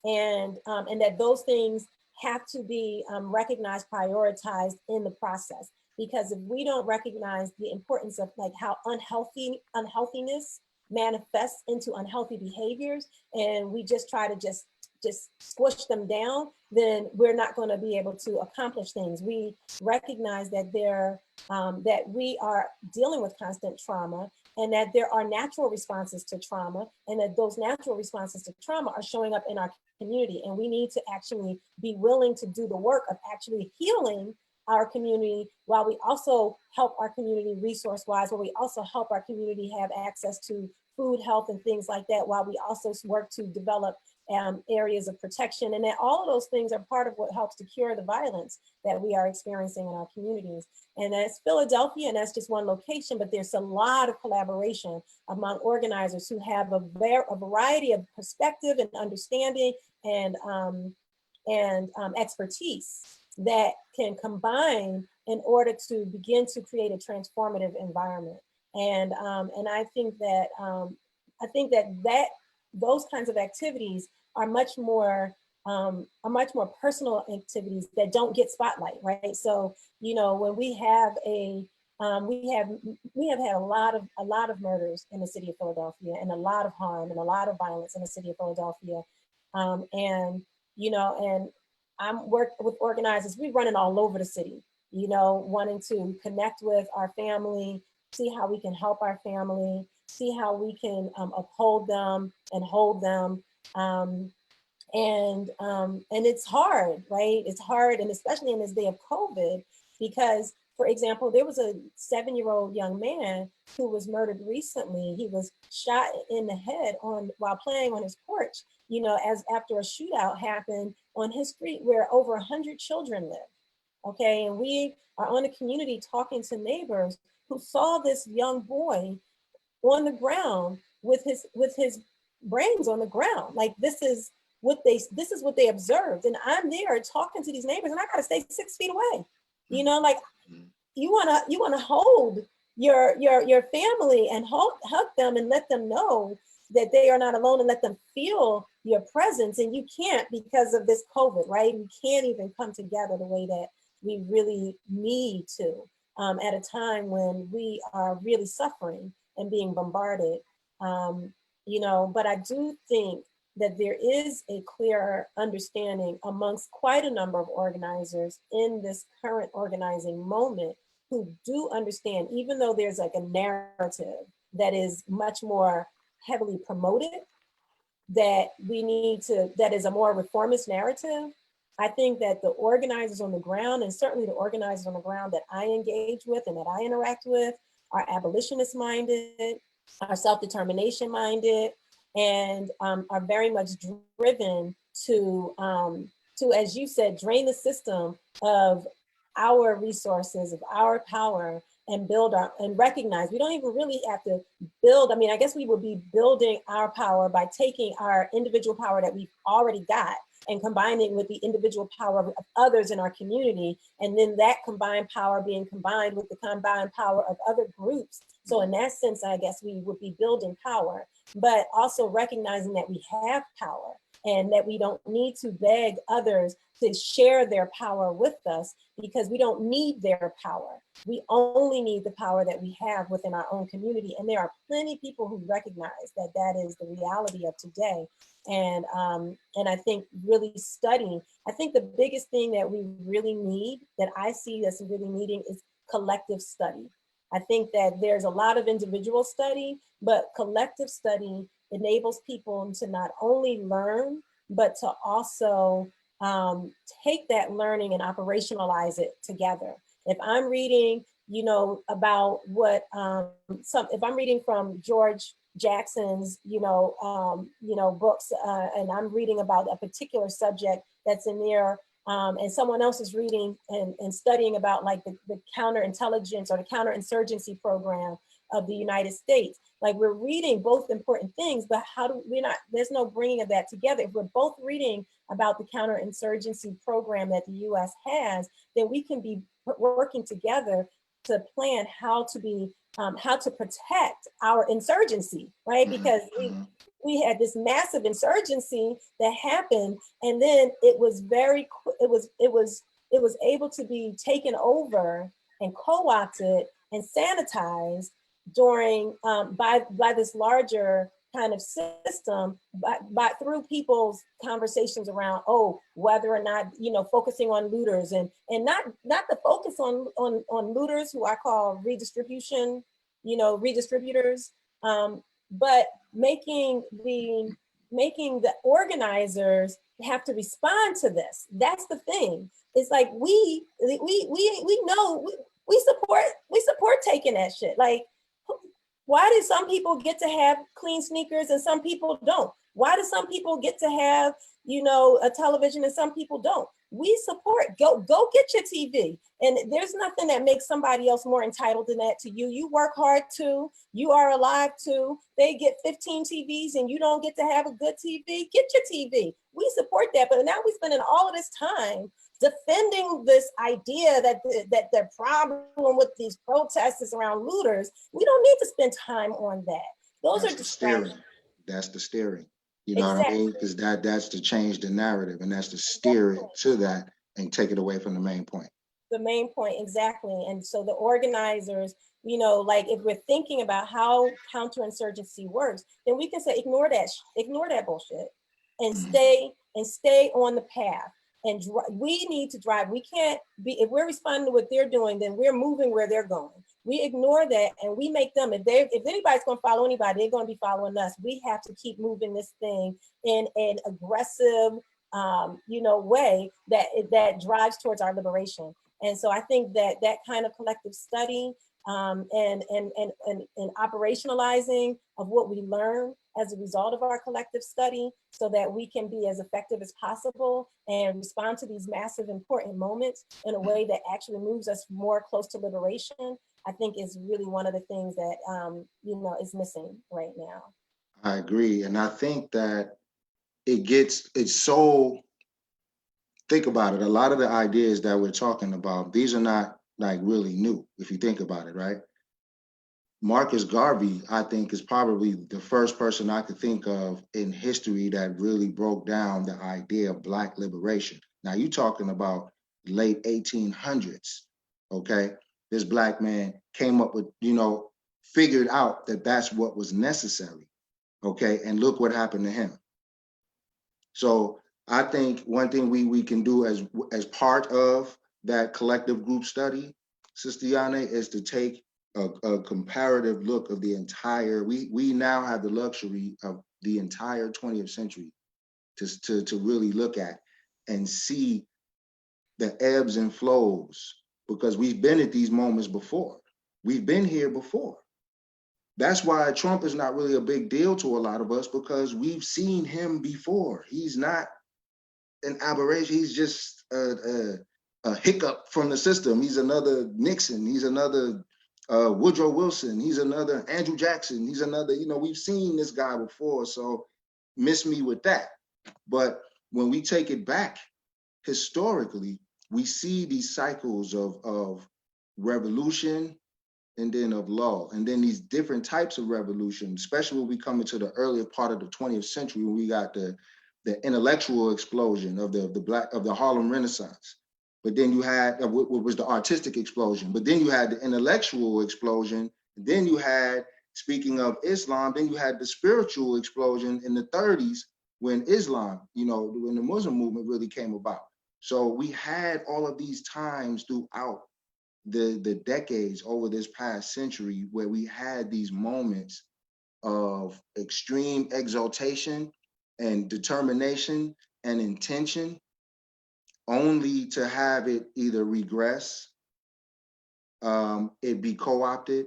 and that those things have to be recognized, prioritized in the process. Because if we don't recognize the importance of like how unhealthiness manifests into unhealthy behaviors, and we just try to just squish them down, then we're not going to be able to accomplish things. We recognize that that we are dealing with constant trauma, and that there are natural responses to trauma, and that those natural responses to trauma are showing up in our community. And we need to actually be willing to do the work of actually healing our community, while we also help our community resource-wise, while we also help our community have access to food, health, and things like that, while we also work to develop areas of protection. And that all of those things are part of what helps to cure the violence that we are experiencing in our communities. And that's Philadelphia, and that's just one location, but there's a lot of collaboration among organizers who have a variety of perspective and understanding and expertise that can combine in order to begin to create a transformative environment. And I think that those kinds of activities are much more personal activities that don't get spotlight, right? So, you know, when we have we have had a lot of murders in the city of Philadelphia, and a lot of harm and a lot of violence in the city of Philadelphia. And, you know, and I'm work with organizers, we're running all over the city, you know, wanting to connect with our family, see how we can help our family, see how we can uphold them and hold them. And it's hard, right? It's hard, and especially in this day of COVID, because, for example, there was a 7-year-old young man who was murdered recently. He was shot in the head while playing on his porch, you know, as after a shootout happened on his street where over 100 children live. Okay, and we are on the community talking to neighbors who saw this young boy on the ground with his brains on the ground. Like, this is what they observed. And I'm there talking to these neighbors, and I gotta stay 6 feet away. You know, like, you wanna hold your family and hug them and let them know that they are not alone, and let them feel your presence. And you can't, because of this COVID, right? We can't even come together the way that we really need to at a time when we are really suffering and being bombarded. You know, but I do think that there is a clear understanding amongst quite a number of organizers in this current organizing moment who do understand, even though there's like a narrative that is much more heavily promoted, that that is a more reformist narrative. I think that the organizers on the ground, and certainly the organizers on the ground that I engage with and that I interact with, are abolitionist minded, are self-determination minded, and are very much driven to, as you said, drain the system of our resources, of our power, and and recognize we don't even really have to build. I mean, I guess we would be building our power by taking our individual power that we've already got and combining with the individual power of others in our community. And then that combined power being combined with the combined power of other groups. So in that sense, I guess we would be building power, but also recognizing that we have power and that we don't need to beg others to share their power with us, because we don't need their power. We only need the power that we have within our own community. And there are plenty of people who recognize that that is the reality of today. And I think really studying, I think the biggest thing that we really need, that I see that's really needing, is collective study. I think that there's a lot of individual study, but collective study enables people to not only learn, but to also take that learning and operationalize it together. If I'm reading, you know, about what if I'm reading from George Jackson's, books, and I'm reading about a particular subject that's in there, and someone else is reading and studying about like the counterintelligence or the counterinsurgency program of the United States. Like, we're reading both important things, but there's no bringing of that together. If we're both reading about the counterinsurgency program that the US has, then we can be working together to plan how to protect our insurgency, right? Because we had this massive insurgency that happened, and then it was able to be taken over and co-opted and sanitized during by this larger kind of system, but through people's conversations around, whether or not, focusing on looters, and not the focus on looters, who I call redistributors, but making the organizers have to respond to this. That's the thing. It's like we know we support taking that shit. Like, why do some people get to have clean sneakers and some people don't? Why do some people get to have, a television and some people don't? we support, go get your TV. And there's nothing that makes somebody else more entitled than that to you. You work hard too, you are alive too. They get 15 TVs and you don't get to have a good TV, get your TV. We support that, but now we're spending all of this time defending this idea that the problem with these protests is around looters. We don't need to spend time on that. Those That's are the steering. distractions. That's the steering. You know Exactly. what I mean? Because that's to change the narrative, and that's to steer it to that and take it away from the main point. The main point, exactly. And so the organizers, you know, like if we're thinking about how counterinsurgency works, then we can say ignore that bullshit and stay on the path. And we need to drive. We can't be, if we're responding to what they're doing, then we're moving where they're going. We ignore that and we make them, if anybody's going to follow anybody, they're going to be following us. We have to keep moving this thing in an aggressive, you know, way that drives towards our liberation. And so I think that kind of collective study and operationalizing of what we learn as a result of our collective study, so that we can be as effective as possible and respond to these massive important moments in a way that actually moves us more close to liberation, I think is really one of the things that you know, is missing right now. I agree. And I think that it's so, think about it, a lot of the ideas that we're talking about, these are not like really new, if you think about it, right? Marcus Garvey, I think, is probably the first person I could think of in history that really broke down the idea of Black liberation. Now, you're talking about late 1800s, okay? This Black man came up with, you know, figured out that that's what was necessary, okay? And look what happened to him. So I think one thing we can do as part of that collective group study, Sister Yane, is to take a comparative look of the entire, we now have the luxury of the entire 20th century to really look at and see the ebbs and flows, because we've been at these moments before. We've been here before. That's why Trump is not really a big deal to a lot of us, because we've seen him before. He's not an aberration. He's just a hiccup from the system. He's another Nixon. He's another Woodrow Wilson. He's another Andrew Jackson. He's another, you know, we've seen this guy before, so miss me with that. But when we take it back historically, we see these cycles of revolution and then of lull, and then these different types of revolution, especially when we come into the earlier part of the 20th century, when we got the intellectual explosion of the Harlem Renaissance. But then you had what was the artistic explosion, but then you had the intellectual explosion. Then you had, speaking of Islam, then you had the spiritual explosion in the 30s when Islam, you know, when the Muslim movement really came about. So we had all of these times throughout the decades over this past century where we had these moments of extreme exaltation and determination and intention, only to have it either regress, it be co-opted,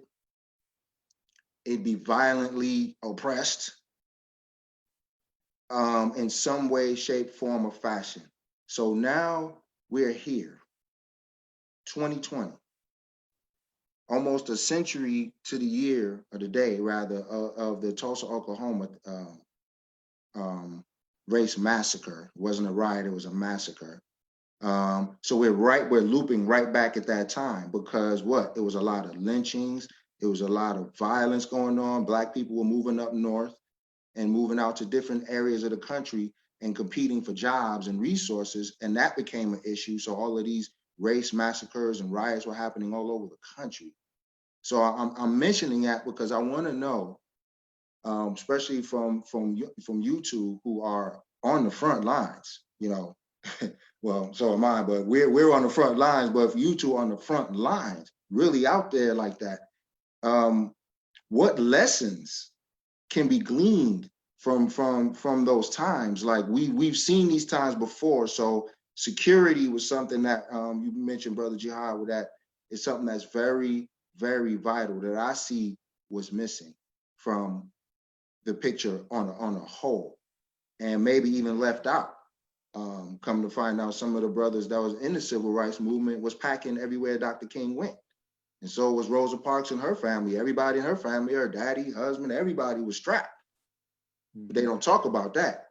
it be violently oppressed in some way, shape, form, or fashion. So now we're here, 2020, almost a century to the year, or the day rather, of the Tulsa, Oklahoma race massacre. It wasn't a riot, it was a massacre. So we're looping right back at that time, because what? It was a lot of lynchings, it was a lot of violence going on. Black people were moving up north and moving out to different areas of the country and competing for jobs and resources, and that became an issue. So all of these race massacres and riots were happening all over the country. So I'm mentioning that because I want to know, especially from you two who are on the front lines, you know, well, so am I, but we're on the front lines. But if you two on the front lines, really out there like that, what lessons can be gleaned from those times? Like we've seen these times before. So security was something that you mentioned, Brother Jihad, with that is something that's very, very vital that I see was missing from the picture on a whole, and maybe even left out. Come to find out, some of the brothers that was in the civil rights movement was packing everywhere Dr. King went. And so was Rosa Parks and her family. Everybody in her family, her daddy, husband, everybody was strapped. But they don't talk about that.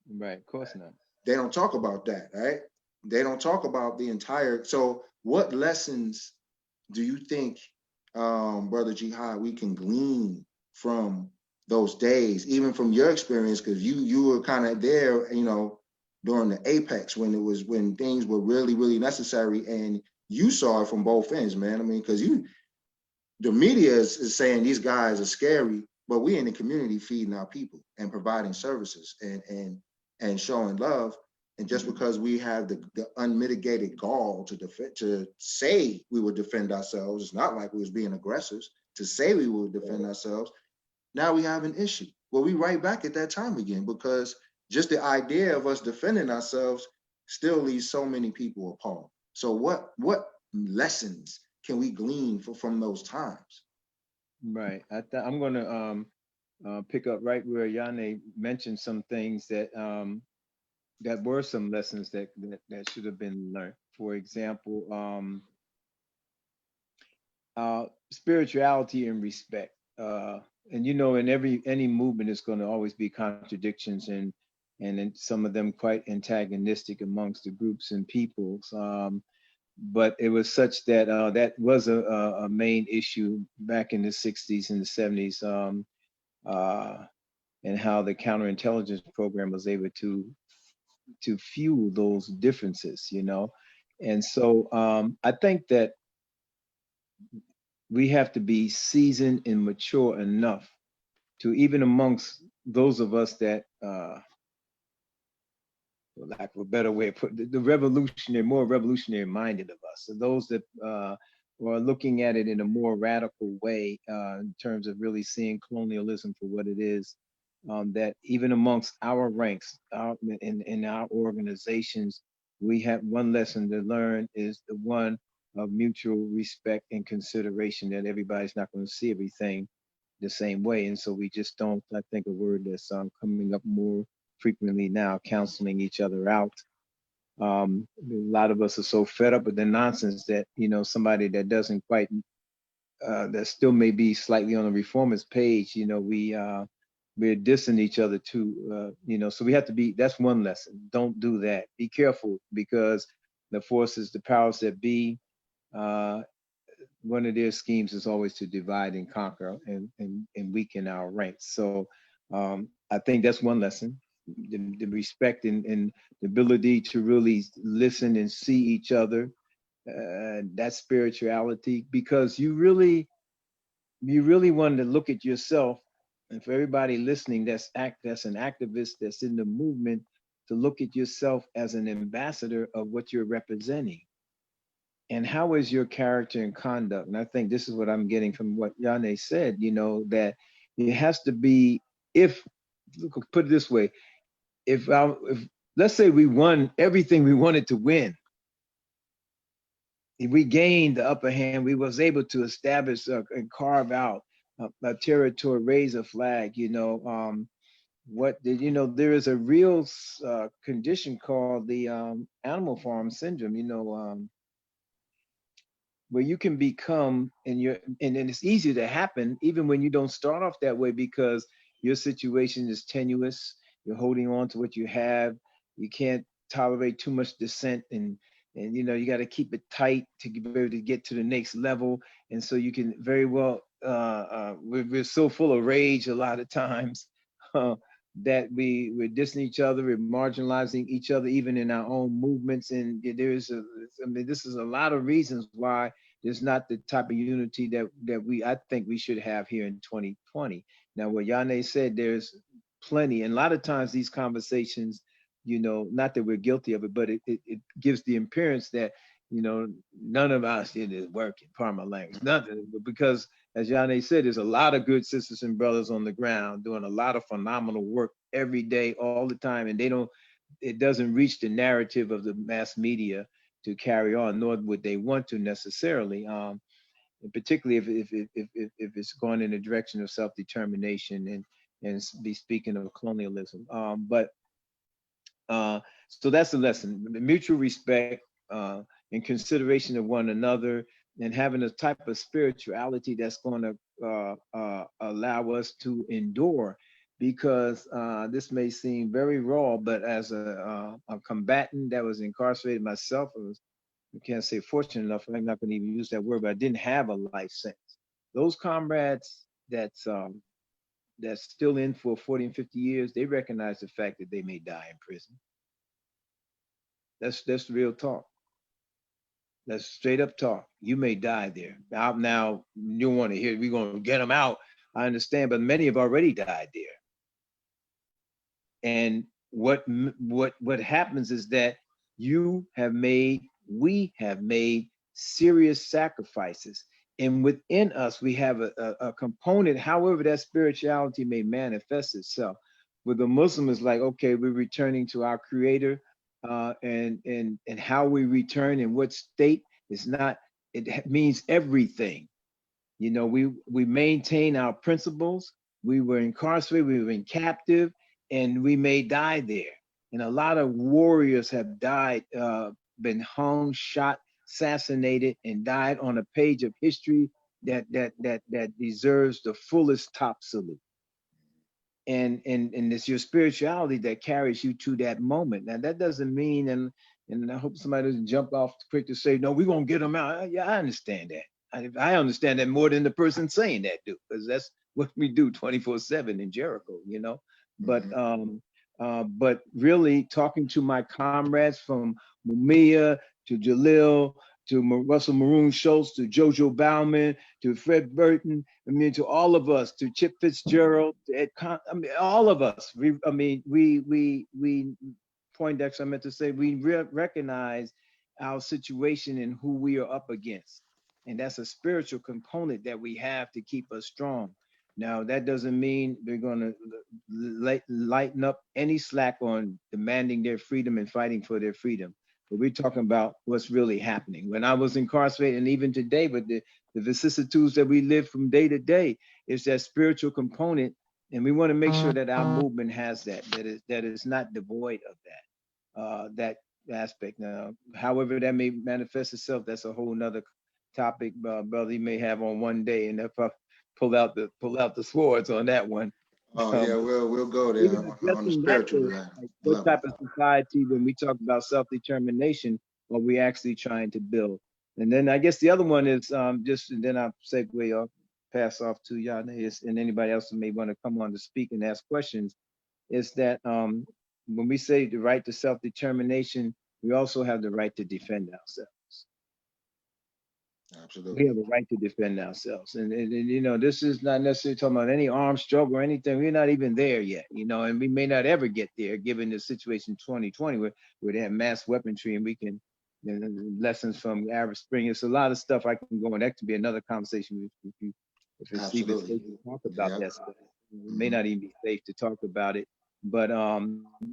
Right, of course not. They don't talk about that, right? They don't talk about the entire. So what lessons do you think, Brother Jihad, we can glean from those days, even from your experience? Because you were kind of there, you know, during the apex when things were really, really necessary, and you saw it from both ends, man. I mean, because the media is saying these guys are scary, but we in the community feeding our people and providing services and showing love. And just because we have the unmitigated gall to say we would defend ourselves, it's not like we was being aggressors. To say we would defend ourselves, now we have an issue. Well, we right back at that time again, because just the idea of us defending ourselves still leaves so many people appalled. So what lessons can we glean from those times? Right. I'm going to pick up right where Yane mentioned some things that that were some lessons that should have been learned. For example, spirituality and respect. And you know, in any movement, it's going to always be contradictions and in some of them quite antagonistic amongst the groups and peoples. But it was such that that was a main issue back in the 60s and the 70s, and how the counterintelligence program was able to fuel those differences, you know. And so I think that we have to be seasoned and mature enough to, even amongst those of us that for lack of a better way of putting it, the revolutionary, more revolutionary minded of us. So those that are looking at it in a more radical way in terms of really seeing colonialism for what it is, that even amongst our ranks, in our organizations, we have one lesson to learn, is the one of mutual respect and consideration, that everybody's not going to see everything the same way. And so we just don't, I think a word that's coming up more frequently now, counseling each other out. A lot of us are so fed up with the nonsense that, you know, somebody that doesn't quite, that still may be slightly on the reformist page, you know, we're dissing each other too, you know, so we have to be, that's one lesson. Don't do that. Be careful, because the forces, the powers that be, one of their schemes is always to divide and conquer and weaken our ranks. So I think that's one lesson. The respect and the ability to really listen and see each other, that spirituality, because you really want to look at yourself, and for everybody listening that's an activist, that's in the movement, to look at yourself as an ambassador of what you're representing. And how is your character and conduct? And I think this is what I'm getting from what Yane said, you know, that it has to be, if, put it this way, if let's say we won everything we wanted to win, if we gained the upper hand, we was able to establish and carve out a territory, raise a flag, you know, you know, there is a real condition called the animal farm syndrome, you know, where you can become, and it's easier to happen even when you don't start off that way, because your situation is tenuous. You're holding on to what you have. You can't tolerate too much dissent, and you know, you got to keep it tight to be able to get to the next level. And so you can very well, we're so full of rage a lot of times that we're dissing each other, we're marginalizing each other, even in our own movements. And I mean, this is a lot of reasons why there's not the type of unity that I think we should have here in 2020. Now, what Yane said, there's plenty, and a lot of times these conversations, you know, not that we're guilty of it, but it gives the appearance that, you know, none of us it is working, pardon my language, nothing, because as Yane said, there's a lot of good sisters and brothers on the ground doing a lot of phenomenal work every day, all the time, and it doesn't reach the narrative of the mass media to carry on, nor would they want to necessarily, and particularly if it's going in the direction of self-determination and be speaking of colonialism. But So that's a lesson: mutual respect, and consideration of one another, and having a type of spirituality that's going to allow us to endure. Because this may seem very raw, but as a combatant that was incarcerated myself, I can't say fortunate enough, I'm not going to even use that word, but I didn't have a life sentence. Those comrades that's still in for 40 and 50 years, they recognize the fact that they may die in prison. That's real talk. That's straight up talk. You may die there. Now you want to hear we're going to get them out. I understand, but many have already died there. And what happens is that we have made serious sacrifices, and within us we have a component, however that spirituality may manifest itself. With the Muslim, is like, okay, we're returning to our Creator, and how we return in what state is not. It means everything. You know, we maintain our principles. We were incarcerated, we were in captive, and we may die there. And a lot of warriors have died, been hung, shot, assassinated, and died on a page of history that deserves the fullest top salute. And it's your spirituality that carries you to that moment. Now that doesn't mean, and I hope somebody doesn't jump off quick to say, no, we're gonna get them out. Yeah, I understand that. I understand that more than the person saying that do, because that's what we do 24/7 in Jericho, you know. But really talking to my comrades from Mumia to Jalil to Russell Maroon Schultz to Jojo Bauman to Fred Burton, I mean, to all of us, to Chip Fitzgerald, to Ed I mean, all of us. We Poindexter, I meant to say, we recognize our situation and who we are up against. And that's a spiritual component that we have to keep us strong. Now, that doesn't mean we're going to lighten up any slack on demanding their freedom and fighting for their freedom. But we're talking about what's really happening. When I was incarcerated, and even today, with the vicissitudes that we live from day to day, it's that spiritual component. And we want to make sure that our movement has that is not devoid of that aspect. Now, however that may manifest itself, that's a whole nother topic, brother, you may have on one day, and if I pull out the swords on that one. Oh yeah, we'll go there on the spiritual level. Like, what type of society, when we talk about self-determination, are we actually trying to build? And then I guess the other one is just, and then I'll segue off, pass off to Yanez and anybody else who may want to come on to speak and ask questions, is that when we say the right to self-determination, we also have the right to defend ourselves. Absolutely. We have a right to defend ourselves. And you know, this is not necessarily talking about any armed struggle or anything. We're not even there yet, you know, and we may not ever get there given the situation 2020 where they have mass weaponry, and we can, you know, lessons from Arab Spring. It's a lot of stuff I can go on. That could be another conversation if it's even safe to talk about that stuff. It may not even be safe to talk about it, but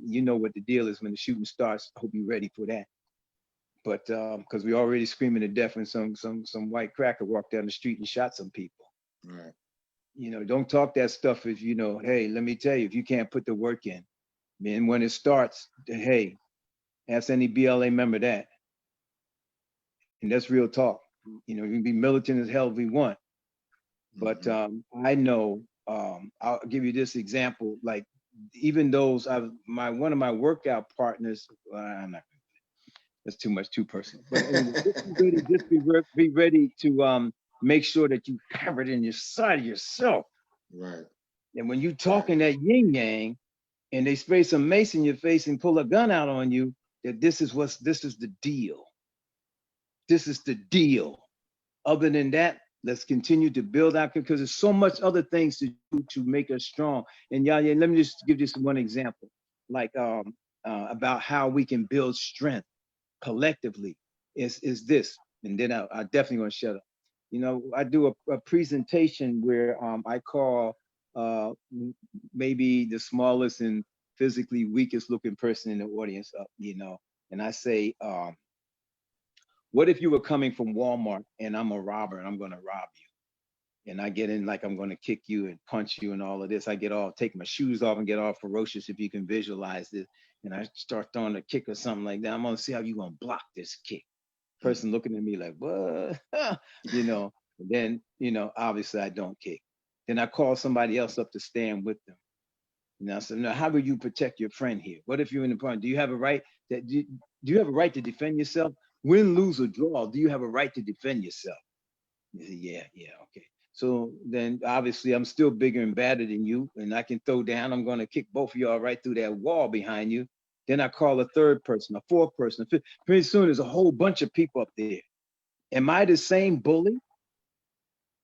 you know what the deal is when the shooting starts. I hope you're ready for that. But because we already screaming to death when some white cracker walked down the street and shot some people. Right. You know, don't talk that stuff if you know, hey, let me tell you, if you can't put the work in, then when it starts, hey, ask any BLA member that. And that's real talk. You know, you can be militant as hell if we want. But I know, I'll give you this example, like even those, one of my workout partners, I'm not, that's too personal. But just be ready to make sure that you have it in your side of yourself. Right. And when you talking that yin yang, and they spray some mace in your face and pull a gun out on you, that this is the deal. This is the deal. Other than that, let's continue to build out, because there's so much other things to do to make us strong. And Yaya, let me just give this one example, like about how we can build strength collectively is this, and then I definitely gonna shut up. You know, I do a presentation where I call maybe the smallest and physically weakest looking person in the audience up, you know, and I say, what if you were coming from Walmart and I'm a robber and I'm gonna rob you? And I get in like I'm gonna kick you and punch you and all of this. I take my shoes off and get all ferocious, if you can visualize this. and I start throwing a kick or something like that, I'm gonna see how you gonna block this kick. Person looking at me like, what? You know, and then, you know, obviously I don't kick. Then I call somebody else up to stand with them. And I said, no, how will you protect your friend here? What if you're in the point? Do you have a right that do you have a right to defend yourself? Win, lose, or draw, do you have a right to defend yourself? He said, yeah, okay. So then obviously I'm still bigger and badder than you, and I can throw down. I'm gonna kick both of y'all right through that wall behind you. Then I call a third person, a fourth person, a fifth. Pretty soon there's a whole bunch of people up there. Am I the same bully?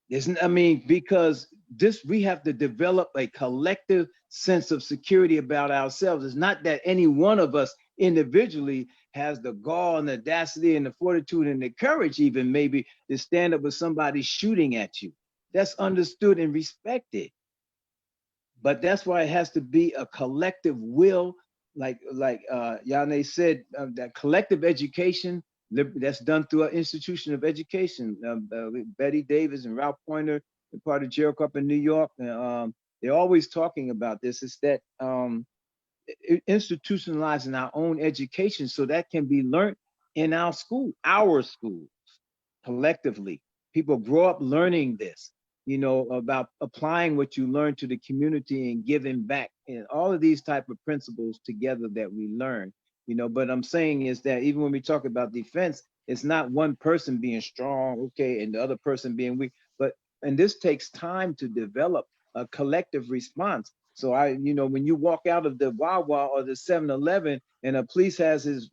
Isn't, I mean, because this, we have to develop a collective sense of security about ourselves. It's not that any one of us individually has the gall and the audacity and the fortitude and the courage even maybe to stand up with somebody shooting at you. That's understood and respected. But that's why it has to be a collective will, like Yane said, that collective education that's done through an institution of education. Betty Davis and Ralph Pointer, part of Jericho up in New York, they're always talking about this. It's that institutionalizing our own education so that can be learned in our schools collectively. People grow up learning this, you know, about applying what you learn to the community and giving back, and all of these type of principles together that we learn, you know. But I'm saying is that even when we talk about defense, it's not one person being strong, okay, and the other person being weak, and this takes time to develop a collective response. So you know, when you walk out of the Wawa or the 7-Eleven and a police has his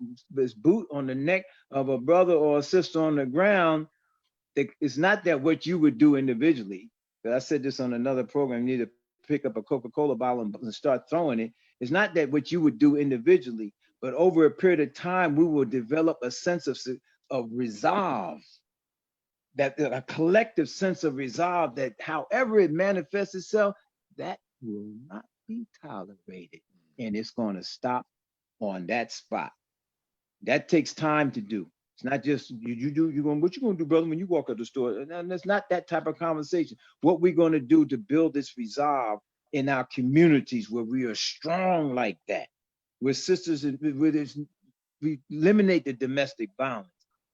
boot on the neck of a brother or a sister on the ground, it's not that what you would do individually. I said this on another program, you need to pick up a Coca-Cola bottle and start throwing it. It's not that what you would do individually, but over a period of time, we will develop a sense of resolve, that a collective sense of resolve that however it manifests itself, that will not be tolerated. And it's going to stop on that spot. That takes time to do. It's not just what you gonna do, brother, when you walk out the store. And that's not that type of conversation. What we're gonna do to build this resolve in our communities where we are strong like that, where sisters, we eliminate the domestic violence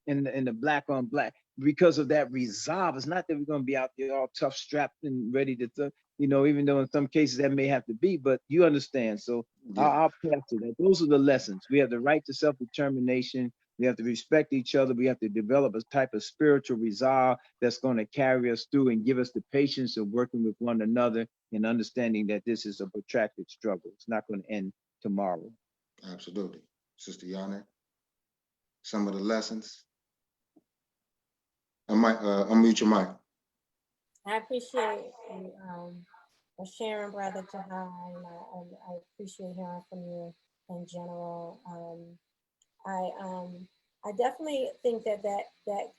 and the black on black because of that resolve. It's not that we're gonna be out there all tough, strapped, and ready to, you know, even though in some cases that may have to be, but you understand. So yeah. I'll pass to that. Those are the lessons. We have the right to self-determination. We have to respect each other. We have to develop a type of spiritual resolve that's going to carry us through and give us the patience of working with one another and understanding that this is a protracted struggle. It's not going to end tomorrow. Absolutely. Sister Yane, some of the lessons. Unmute your mic. I appreciate you sharing, Brother Jahai, and I appreciate hearing from you in general. I definitely think that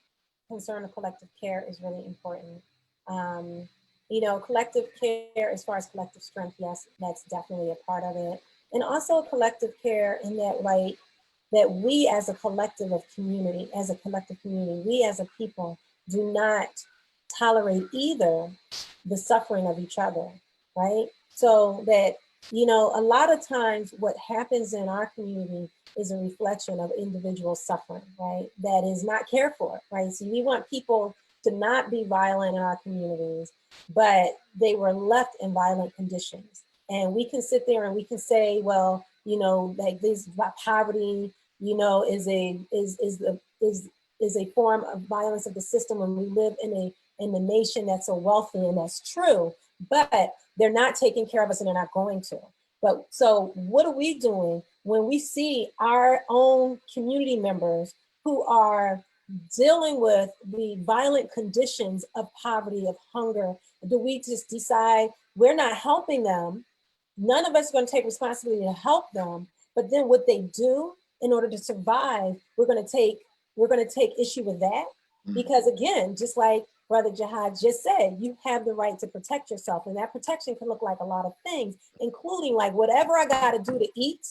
concern of collective care is really important. You know, collective care as far as collective strength, yes, that's definitely a part of it. And also collective care in that light that we as a collective community, we as a people do not tolerate either the suffering of each other, right? So that, you know, a lot of times what happens in our community is a reflection of individual suffering, right? That is not cared for, right? So we want people to not be violent in our communities, but they were left in violent conditions. And we can sit there and we can say, well, you know, like this poverty, you know, is a form of violence of the system when we live in a nation that's so wealthy, and that's true, but they're not taking care of us and they're not going to. But so what are we doing when we see our own community members who are dealing with the violent conditions of poverty, of hunger? Do we just decide we're not helping them? None of us are going to take responsibility to help them, but then what they do in order to survive, we're going to take issue with that. Because again, just like Brother Jahai just said, you have the right to protect yourself, and that protection can look like a lot of things, including like whatever I got to do to eat,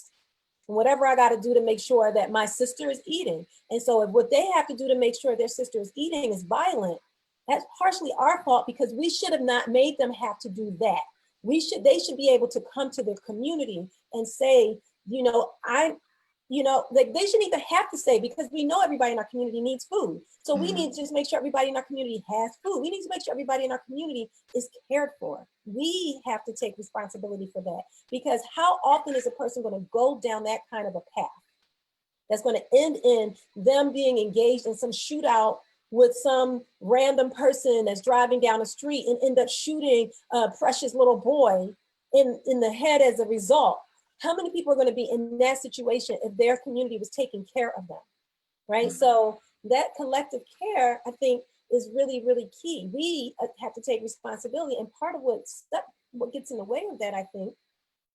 whatever I got to do to make sure that my sister is eating. And so if what they have to do to make sure their sister is eating is violent, that's partially our fault, because we should have not made them have to do that. They should be able to come to their community and say, you know, like they shouldn't even have to say, because we know everybody in our community needs food. So we need to just make sure everybody in our community has food. We need to make sure everybody in our community is cared for. We have to take responsibility for that, because how often is a person going to go down that kind of a path that's going to end in them being engaged in some shootout with some random person that's driving down the street and end up shooting a precious little boy in the head as a result? How many people are going to be in that situation if their community was taking care of them, right? So that collective care, I think, is really, really key. We have to take responsibility, and part of what gets in the way of that, I think,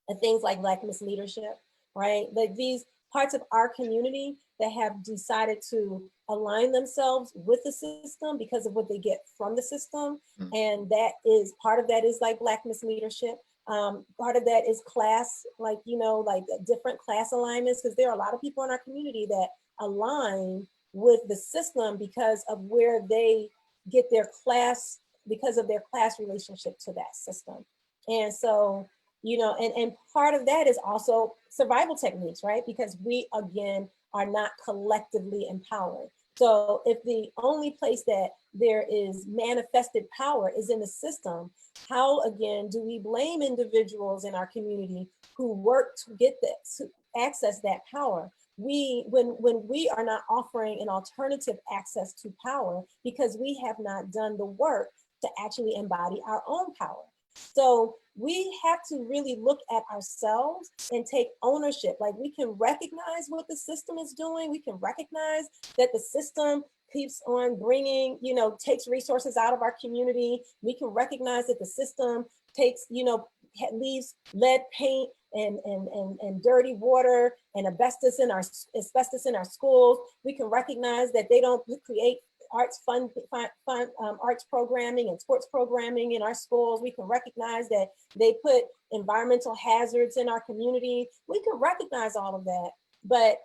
are things like Black misleadership, right? Like these parts of our community that have decided to align themselves with the system because of what they get from the system, and that is part of that is like Black misleadership. Part of that is class, like, like different class alignments, because there are a lot of people in our community that align with the system because of where they get their class, because of their class relationship to that system. And so, and part of that is also survival techniques, right? Because we, again, are not collectively empowered. So if the only place that there is manifested power is in the system, how, again, do we blame individuals in our community who work to get that, to access that power? When we are not offering an alternative access to power because we have not done the work to actually embody our own power. So we have to really look at ourselves and take ownership. Like, we can recognize what the system is doing. We can recognize that the system keeps on bringing, takes resources out of our community. We can recognize that the system takes, leaves lead paint and dirty water and asbestos in our schools. We can recognize that they don't create arts arts programming and sports programming in our schools. We can recognize that they put environmental hazards in our community. We can recognize all of that, but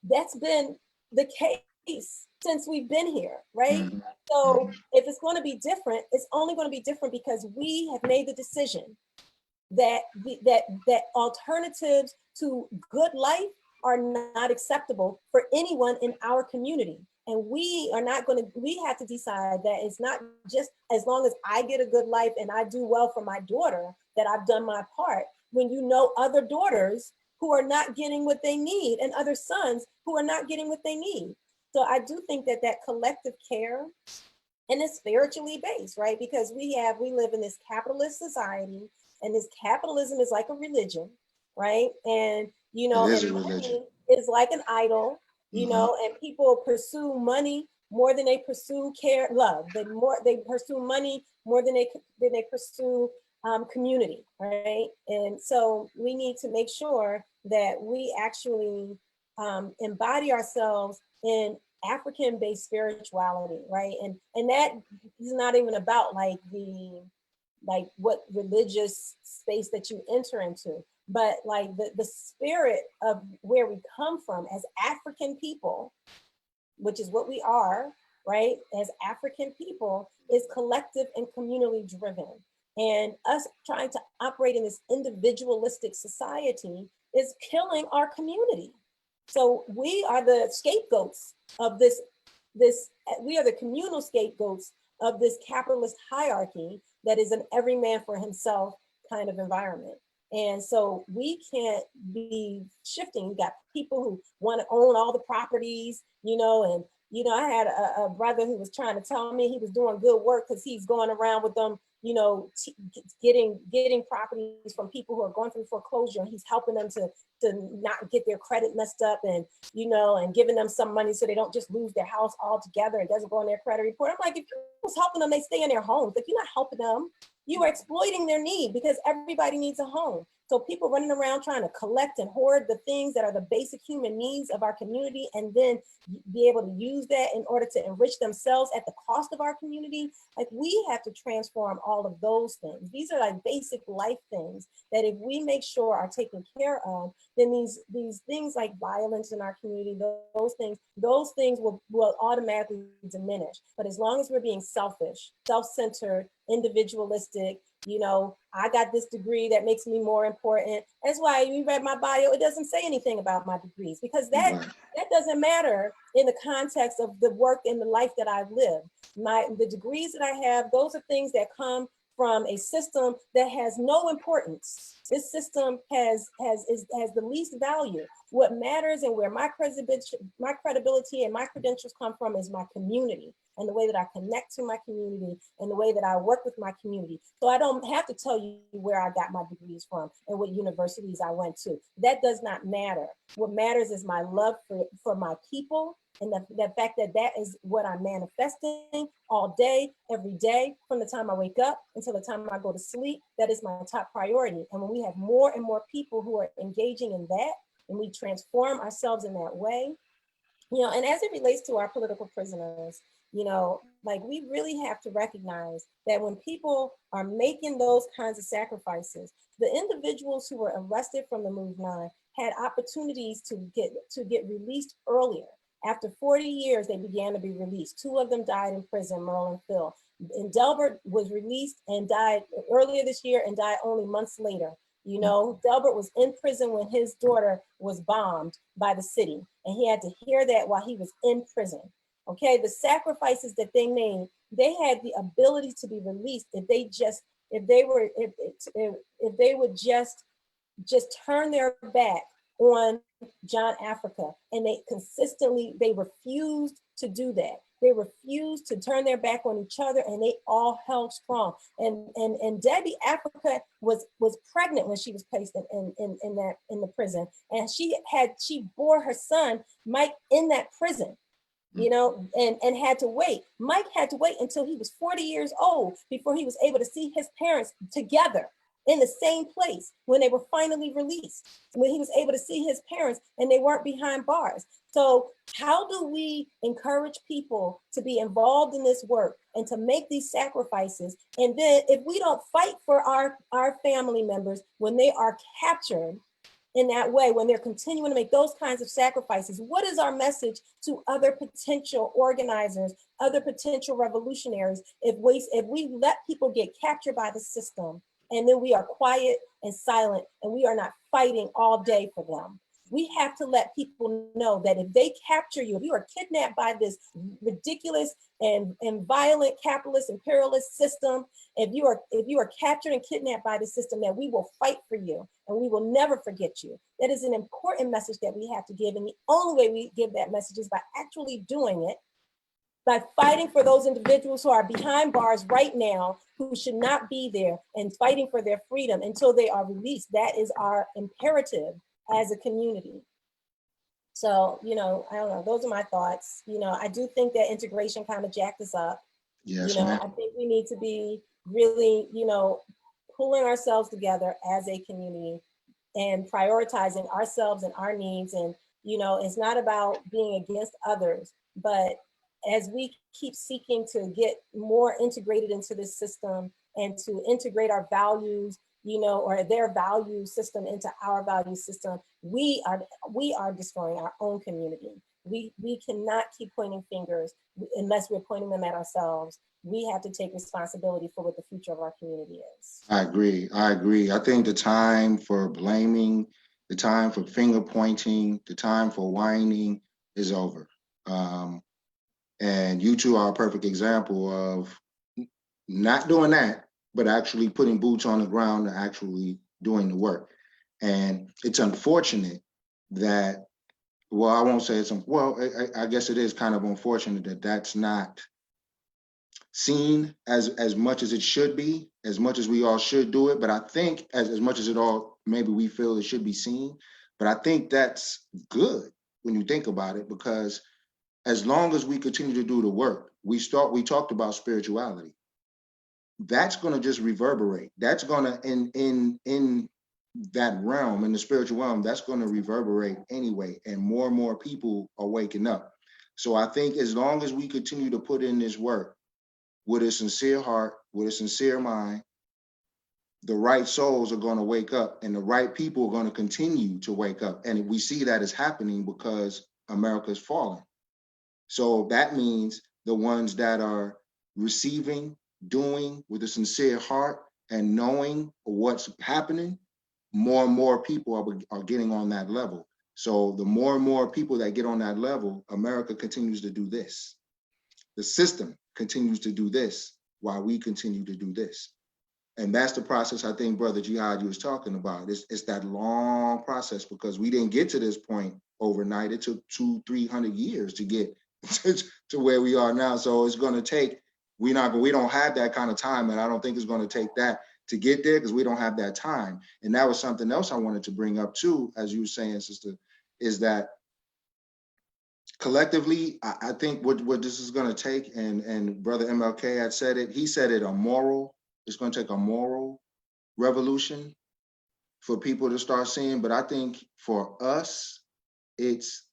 that's been the case since we've been here, right? So if it's going to be different, it's only going to be different because we have made the decision that that alternatives to good life are not acceptable for anyone in our community. And we have to decide that it's not just as long as I get a good life and I do well for my daughter that I've done my part, when other daughters who are not getting what they need and other sons who are not getting what they need. So I do think that collective care, and it's spiritually based, right? Because we live in this capitalist society, and this capitalism is like a religion, right? And, and money is like an idol, and people pursue money more than they pursue love. They pursue money more than they pursue community, right? And so we need to make sure that we actually embody ourselves in African-based spirituality, right? And that is not even about what religious space that you enter into, but like the spirit of where we come from as African people, which is what we are, right? As African people, is collective and communally driven. And us trying to operate in this individualistic society is killing our community. So we are the scapegoats of this, we are the communal scapegoats of this capitalist hierarchy that is an every man for himself kind of environment. And so we can't be shifting. We got people who want to own all the properties, and I had a brother who was trying to tell me he was doing good work because he's going around with them, getting properties from people who are going through foreclosure, and he's helping them to not get their credit messed up, and and giving them some money so they don't just lose their house altogether. It doesn't go on their credit report. I'm like, if you was helping them, they stay in their homes. Like, you're not helping them. You are exploiting their need, because everybody needs a home. So people running around trying to collect and hoard the things that are the basic human needs of our community, and then be able to use that in order to enrich themselves at the cost of our community. Like, we have to transform all of those things. These are like basic life things that if we make sure are taken care of, then these things like violence in our community, those things will automatically diminish. But as long as we're being selfish, self-centered, individualistic, You know, I got this degree that makes me more important. That's why you read my bio, it doesn't say anything about my degrees, because that doesn't matter in the context of the work and the life that I've lived. The degrees that I have, those are things that come from a system that has no importance. This system has the least value. What matters and where my credibility and my credentials come from is my community, and the way that I connect to my community, and the way that I work with my community. So I don't have to tell you where I got my degrees from and what universities I went to. That does not matter. What matters is my love for my people, and the fact that that is what I'm manifesting all day, every day, from the time I wake up until the time I go to sleep. That is my top priority. And when we have more and more people who are engaging in that, and we transform ourselves in that way, you know, and as it relates to our political prisoners, you know, like, we really have to recognize that when people are making those kinds of sacrifices, the individuals who were arrested from the Move 9 had opportunities to get released earlier. After 40 years, they began to be released. 2 of them died in prison, Merle and Phil. And Delbert was released and died earlier this year and died only months later. You know, Delbert was in prison when his daughter was bombed by the city, and he had to hear that while he was in prison. Okay, the sacrifices that they made, they had the ability to be released if they would just turn their back on John Africa. And they refused to do that. They refused to turn their back on each other, and they all held strong. And Debbie Africa was pregnant when she was placed in the prison, and she bore her son Mike in that prison, you know, and had to wait. Mike had to wait until he was 40 years old before he was able to see his parents together in the same place when they were finally released, when he was able to see his parents and they weren't behind bars. So how do we encourage people to be involved in this work and to make these sacrifices? And then if we don't fight for our family members when they are captured in that way, when they're continuing to make those kinds of sacrifices, what is our message to other potential organizers, other potential revolutionaries, if we let people get captured by the system and then we are quiet and silent and we are not fighting all day for them? We have to let people know that if they capture you, if you are kidnapped by this ridiculous and violent capitalist imperialist system, if you are captured and kidnapped by the system, that we will fight for you and we will never forget you. That is an important message that we have to give. And the only way we give that message is by actually doing it, by fighting for those individuals who are behind bars right now, who should not be there, and fighting for their freedom until they are released. That is our imperative as a community. So, you know, I don't know, those are my thoughts. You know, I do think that integration kind of jacked us up. Yes, you know, ma'am. I think we need to be really, you know, pulling ourselves together as a community and prioritizing ourselves and our needs. And, you know, it's not about being against others, but as we keep seeking to get more integrated into this system and to integrate our values, you know, or their value system into our value system, we are destroying our own community. We cannot keep pointing fingers unless we're pointing them at ourselves. We have to take responsibility for what the future of our community is. I agree. I think the time for blaming, the time for finger pointing, the time for whining is over. And you two are a perfect example of not doing that, but actually putting boots on the ground and actually doing the work. And it's unfortunate that, well, I won't say I guess it is kind of unfortunate that that's not seen as much as it should be, as much as we all should do it. But I think as much as it all, maybe we feel it should be seen, but I think that's good when you think about it, because as long as we continue to do the work, we talked about spirituality. That's going to just reverberate. That's going to, in that realm, in the spiritual realm, that's going to reverberate anyway. And more people are waking up. So I think as long as we continue to put in this work with a sincere heart, with a sincere mind, the right souls are going to wake up and the right people are going to continue to wake up. And we see that is happening because America is falling. So that means the ones that are receiving, doing with a sincere heart, and knowing what's happening, more and more people are getting on that level. So the more and more people that get on that level, America continues to do this. The system continues to do this while we continue to do this. And that's the process I think Brother Jihad you was talking about. It's that long process, because we didn't get to this point overnight. It took 200-300 years to get to where we are now. So it's going to take, we don't have that kind of time, and I don't think it's going to take that to get there, because we don't have that time. And that was something else I wanted to bring up too, as you were saying, sister, is that collectively, I think what this is going to take, and Brother MLK had said it, he said it, it's going to take a moral revolution for people to start seeing. But I think for us, it's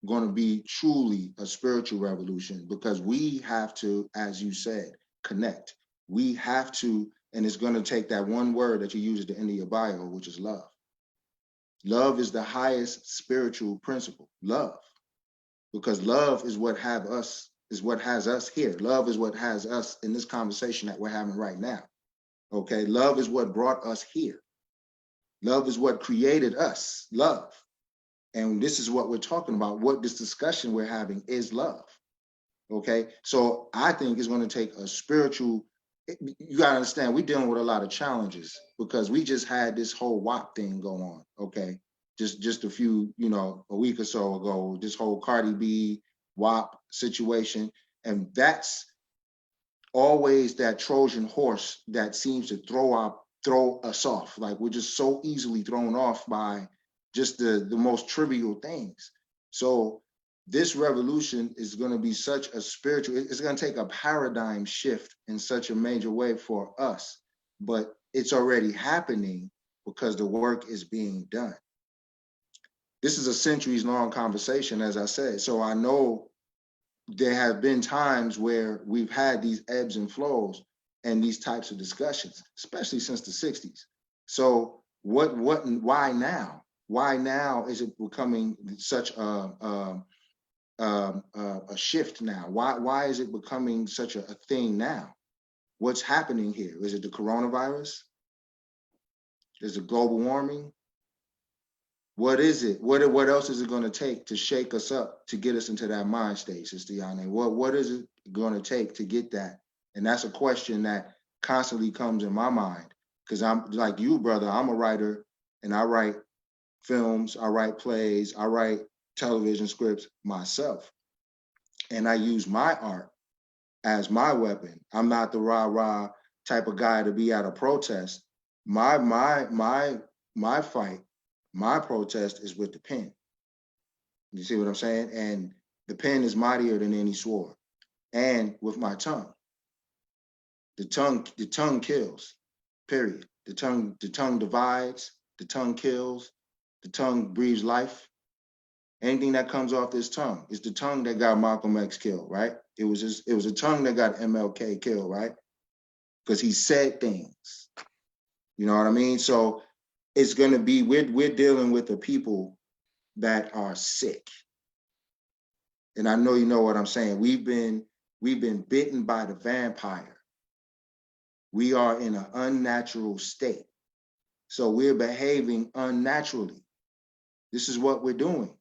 going to be truly a spiritual revolution, because we have to, as you said, connect. We have to, and it's going to take that one word that you use at the end of your bio, which is love. Love is the highest spiritual principle, love. Because love is what has us here. Love is what has us in this conversation that we're having right now. Okay, love is what brought us here. Love is what created us, love. And this is what we're talking about. What this discussion we're having is love. Okay, so I think it's going to take a spiritual, you got to understand, we're dealing with a lot of challenges, because we just had this whole WAP thing go on. Okay, just a few, a week or so ago, this whole Cardi B WAP situation. And that's always that Trojan horse that seems to throw us off. Like, we're just so easily thrown off by just the most trivial things. So this revolution is going to be such a spiritual, it's going to take a paradigm shift in such a major way for us, but it's already happening because the work is being done. This is a centuries-long conversation, as I said. So I know there have been times where we've had these ebbs and flows and these types of discussions, especially since the 60s. So why now? Why now is it becoming such a shift now? Why is it becoming such a thing now? What's happening here? Is it the coronavirus? Is it global warming? What is it? What else is it going to take to shake us up, to get us into that mind state, Sister Yane? What is it going to take to get that? And that's a question that constantly comes in my mind, because I'm like you, brother. I'm a writer, and I write films, I write plays, I write television scripts myself, and I use my art as my weapon. I'm not the rah-rah type of guy to be at a protest. My fight, my protest is with the pen. You see what I'm saying? And the pen is mightier than any sword. And with my tongue. The tongue kills, period. The tongue divides, the tongue kills, the tongue breathes life. Anything that comes off this tongue, is the tongue that got Malcolm X killed, right? It was a tongue that got MLK killed, right? Because he said things. You know what I mean? So it's going to be, we're dealing with the people that are sick. And I know you know what I'm saying. We've been bitten by the vampire. We are in an unnatural state. So we're behaving unnaturally. This is what we're doing.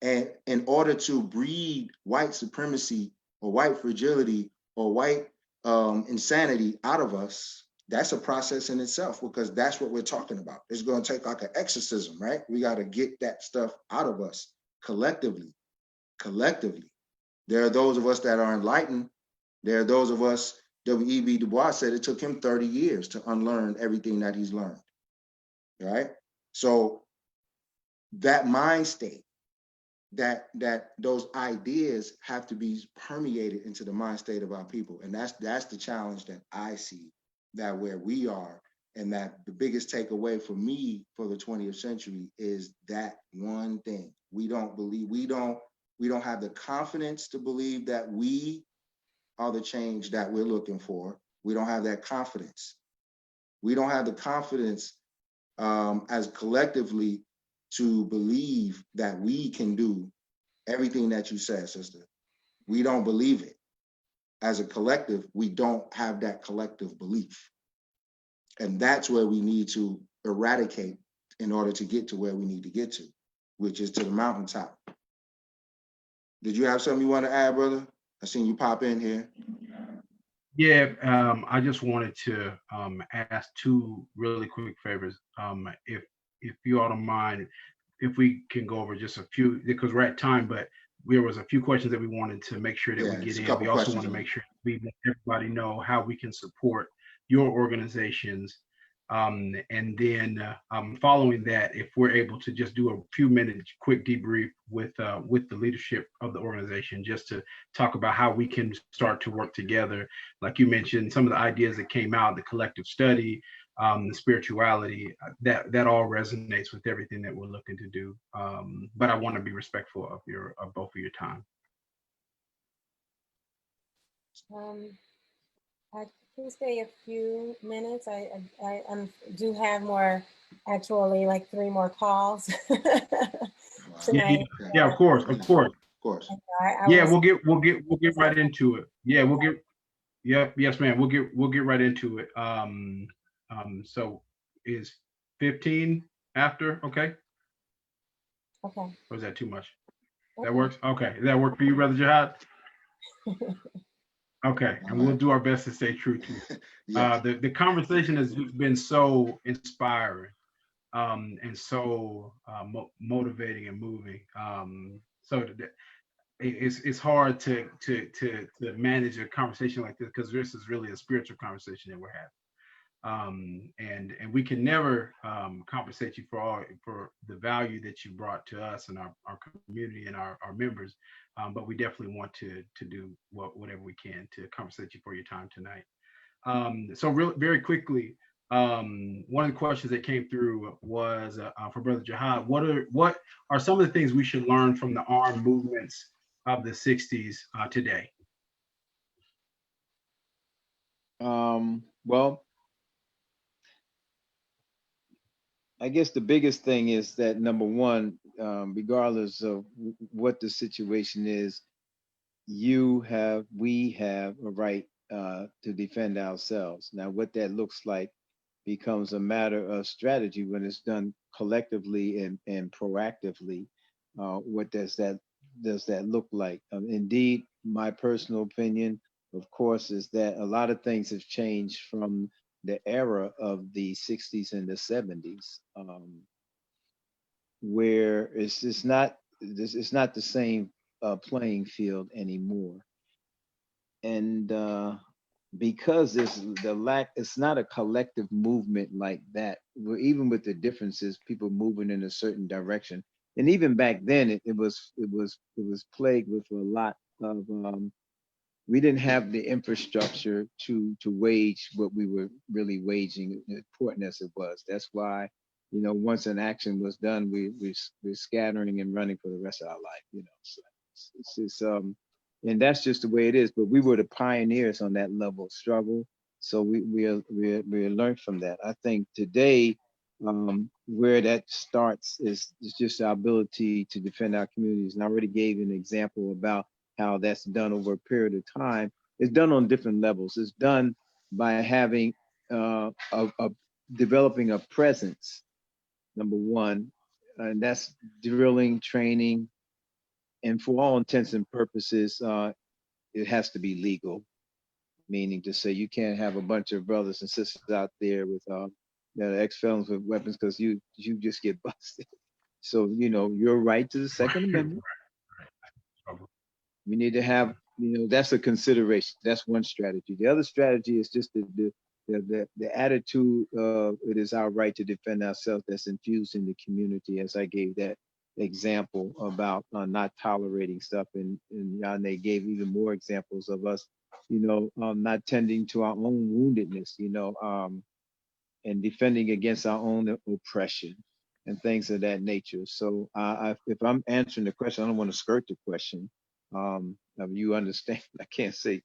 And in order to breed white supremacy or white fragility or white insanity out of us, that's a process in itself, because that's what we're talking about. It's going to take like an exorcism, right? We got to get that stuff out of us collectively. There are those of us that are enlightened. There are those of us, W.E.B. Du Bois said it took him 30 years to unlearn everything that he's learned, right? So that mind state, that those ideas have to be permeated into the mind state of our people. And that's the challenge that I see, that where we are, and that the biggest takeaway for me for the 20th century is that one thing. We don't have the confidence to believe that we are the change that we're looking for. We don't have that confidence. We don't have the confidence as collectively to believe that we can do everything that you said, sister. We don't believe it. As a collective, we don't have that collective belief. And that's where we need to eradicate in order to get to where we need to get to, which is to the mountaintop. Did you have something you want to add, brother? I seen you pop in here. Yeah, I just wanted to ask two really quick favors. If you all don't mind, if we can go over just a few, because we're at time, but there was a few questions that we wanted to make sure that Yeah, we it's get a in. couple We also questions want to on make it. sure we let everybody know how we can support your organizations. And then following that, if we're able to just do a few minutes quick debrief with the leadership of the organization, just to talk about how we can start to work together. Like you mentioned, some of the ideas that came out, the collective study, the spirituality, that all resonates with everything that we're looking to do. But I want to be respectful of both of your time. I can stay a few minutes. I do have more, actually, like 3 more calls tonight. Yeah, of course. Of course. I Yeah, was, we'll get right into it. Yeah, yes, ma'am. We'll get right into it. So is 15 after, okay? okay. Or is that too much? Okay. That works? Okay. Does that work for you, Brother Jihad? Okay, and we'll do our best to stay true to it. Yes. The conversation has been so inspiring, and so motivating and moving. So it's hard to manage a conversation like this, because this is really a spiritual conversation that we're having. And we can never compensate you for the value that you brought to us and our community and our members, but we definitely want to do whatever we can to compensate you for your time tonight. So very quickly, one of the questions that came through was for Brother Jihad. What are some of the things we should learn from the armed movements of the 60s today? Well, I guess the biggest thing is that, number one, regardless of what the situation is, we have a right to defend ourselves. Now, what that looks like becomes a matter of strategy when it's done collectively and proactively. What does that look like? Indeed, my personal opinion, of course, is that a lot of things have changed from the era of the 60s and the 70s, where it's not the same playing field anymore. And because it's not a collective movement like that. Even with the differences, people moving in a certain direction, and even back then, it was plagued with a lot of. We didn't have the infrastructure to wage what we were really waging, important as it was. That's why, once an action was done, we're scattering and running for the rest of our life. So it's and that's just the way it is. But we were the pioneers on that level of struggle, so we learned from that. I think today, where that starts is just our ability to defend our communities. And I already gave an example about how that's done over a period of time. It's done on different levels. It's done by having developing a presence, number one, and that's drilling, training, and for all intents and purposes, it has to be legal, meaning to say you can't have a bunch of brothers and sisters out there with ex-felons with weapons, because you just get busted. So, your right to the Second Amendment. We need to have, that's a consideration. That's one strategy. The other strategy is just the attitude of it is our right to defend ourselves that's infused in the community, as I gave that example about not tolerating stuff. And Yane gave even more examples of us, not tending to our own woundedness, and defending against our own oppression and things of that nature. So if I'm answering the question, I don't want to skirt the question. You understand? I can't say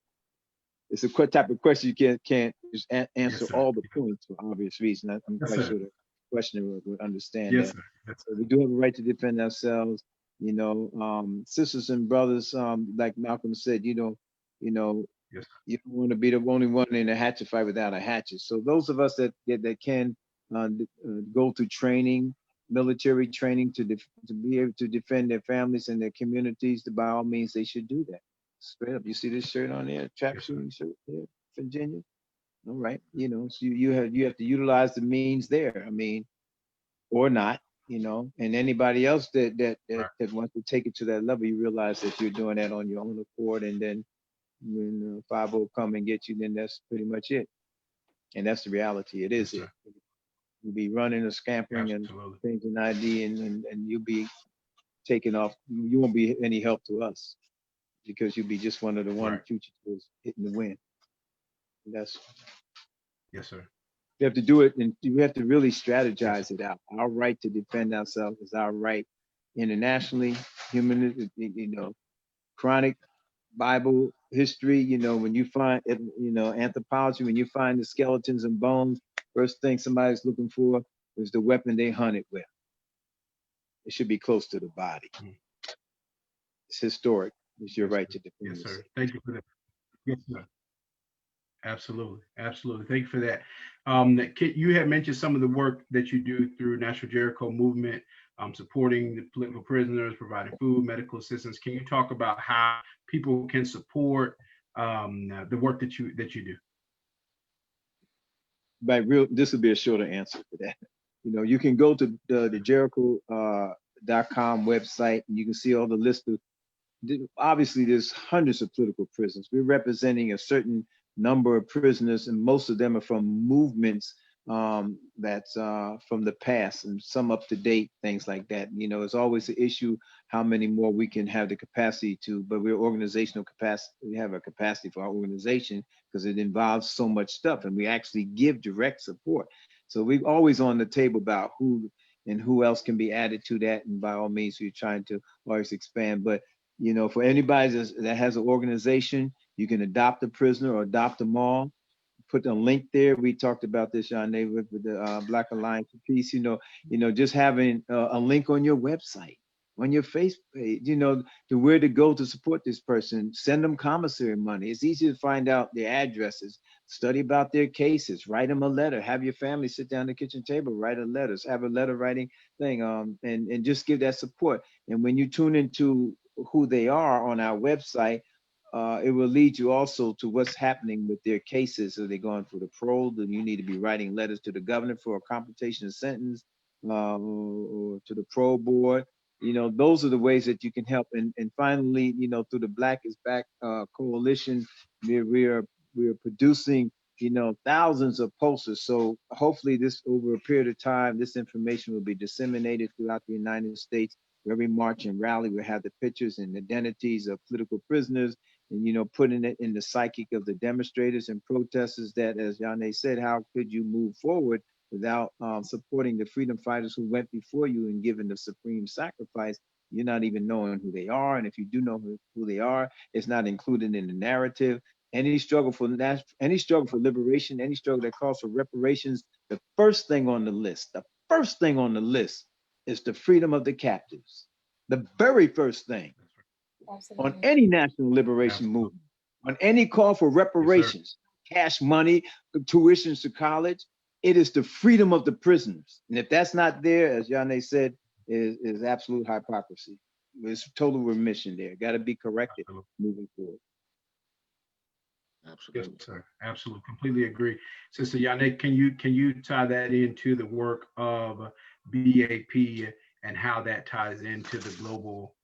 it's a type of question you can't just answer all the points for obvious reason. I'm quite sure the questioner would understand that. So we do have a right to defend ourselves. Sisters and brothers, like Malcolm said, Yes. You don't want to be the only one in a hatchet fight without a hatchet. So those of us that can go through training, military training to be able to defend their families and their communities, by all means, they should do that. Straight up. You see this shirt on there, trap Yes, shooting shirt there, Virginia. All right, so you have to utilize the means there. I mean, or not, and anybody else that wants to take it to that level, you realize that you're doing that on your own accord, and then when 5-0 come and get you, then that's pretty much it. And that's the reality. It is Yes, it. You'll be running or scampering and absolutely. changing ID, and you'll be taking off. You won't be any help to us because you'll be just one of the Right. fugitives hitting the wind. And that's Yes, sir. you have to do it, and you have to really strategize it out. Our right to defend ourselves is our right internationally, human, chronic Bible history, when you find, anthropology, when you find the skeletons and bones, first thing somebody's looking for is the weapon they hunted with. It should be close to the body. It's historic. It's your right to defend Yes, yourself. sir. Thank you for that. Yes, sir. Absolutely. Absolutely. Thank you for that. You had mentioned some of the work that you do through National Jericho Movement, supporting the political prisoners, providing food, medical assistance. Can you talk about how people can support the work that you do? This would be a shorter answer for that. You can go to the Jericho.com website, and you can see all the list of. Obviously, there's hundreds of political prisoners. We're representing a certain number of prisoners, and most of them are from movements that's from the past, and some up to date, things like that. It's always an issue how many more we can have the capacity to, but we're organizational capacity. We have a capacity for our organization because it involves so much stuff, and we actually give direct support. So we're always on the table about who and who else can be added to that, and by all means, we're trying to always expand. But for anybody that has an organization, you can adopt a prisoner or adopt them all. Put a link there. We talked about this, John, with the Black Alliance for Peace. Just having a link on your website, on your Facebook page, to where to go to support this person. Send them commissary money. It's easy to find out their addresses. Study about their cases. Write them a letter. Have your family sit down at the kitchen table. Write a letter. Have a letter writing thing. And just give that support. And when you tune into who they are on our website, it will lead you also to what's happening with their cases. Are they going for the parole? Then you need to be writing letters to the governor for a commutation of sentence, or to the parole board. Those are the ways that you can help. And finally, through the Black is Back coalition, we're producing thousands of posters. So hopefully this, over a period of time, this information will be disseminated throughout the United States. Every march and rally will have the pictures and identities of political prisoners, and putting it in the psychic of the demonstrators and protesters that, as Yane said, how could you move forward without supporting the freedom fighters who went before you and given the supreme sacrifice? You're not even knowing who they are, and if you do know who they are, it's not included in the narrative. Any struggle for liberation, any struggle that calls for reparations, the first thing on the list is the freedom of the captives. The very first thing. Absolutely. On any national liberation movement, on any call for reparations, cash money, tuitions to college, it is the freedom of the prisoners. And if that's not there, as Yane said, is absolute hypocrisy. There's total remission there. Got to be corrected moving forward. Absolutely. Yes, sir. Absolutely. Completely agree. Sister Yane, can you tie that into the work of BAP and how that ties into the global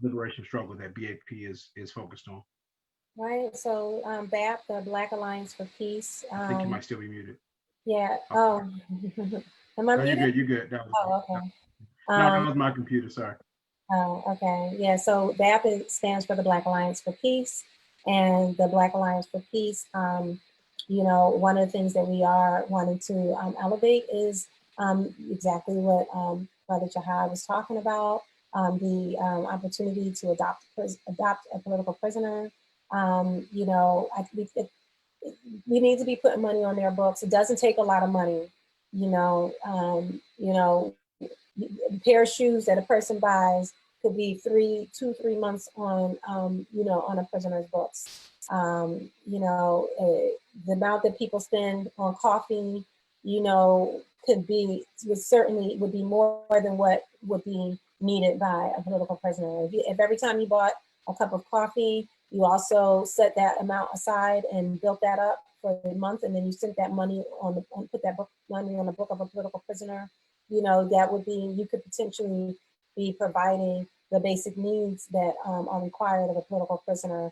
liberation struggle that BAP is focused on? Right. So BAP, the Black Alliance for Peace. I think you might still be muted. Yeah. Oh, am I No, you're muted? good. You're good. Okay. No, that was my computer. Sorry. Oh, okay. Yeah. So BAP stands for the Black Alliance for Peace, and the Black Alliance for Peace. One of the things that we are wanting to elevate is exactly what Brother Jahad was talking about. The opportunity to adopt a political prisoner. We need to be putting money on their books. It doesn't take a lot of money. A pair of shoes that a person buys could be 3 months on, on a prisoner's books. You know, the amount that people spend on coffee, you know, would be more than what would be needed by a political prisoner. If every time you bought a cup of coffee, you also set that amount aside and built that up for the month, and then you sent that money put that money on the book of a political prisoner, you know, that would be, you could potentially be providing the basic needs that are required of a political prisoner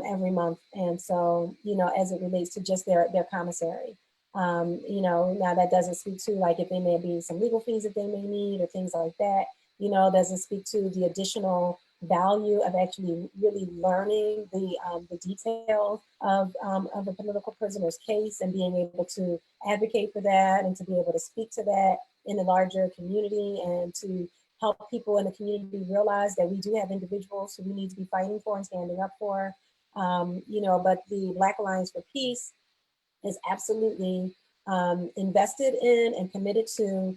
every month. And so, you know, as it relates to just their commissary, you know, now that doesn't speak to like if there may be some legal fees that they may need or things like that, you know, doesn't speak to the additional value of actually really learning the details of a political prisoner's case and being able to advocate for that and to be able to speak to that in the larger community and to help people in the community realize that we do have individuals who we need to be fighting for and standing up for. You know, but the Black Alliance for Peace is absolutely invested in and committed to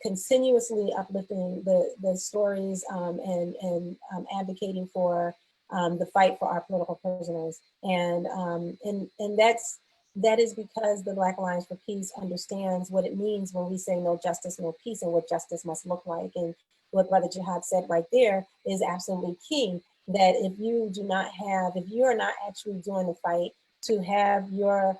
continuously uplifting the stories and advocating for the fight for our political prisoners. And that is because the Black Alliance for Peace understands what it means when we say no justice, no peace, and what justice must look like. And what Brother Jihad said right there is absolutely key, that if you are not actually doing the fight to have your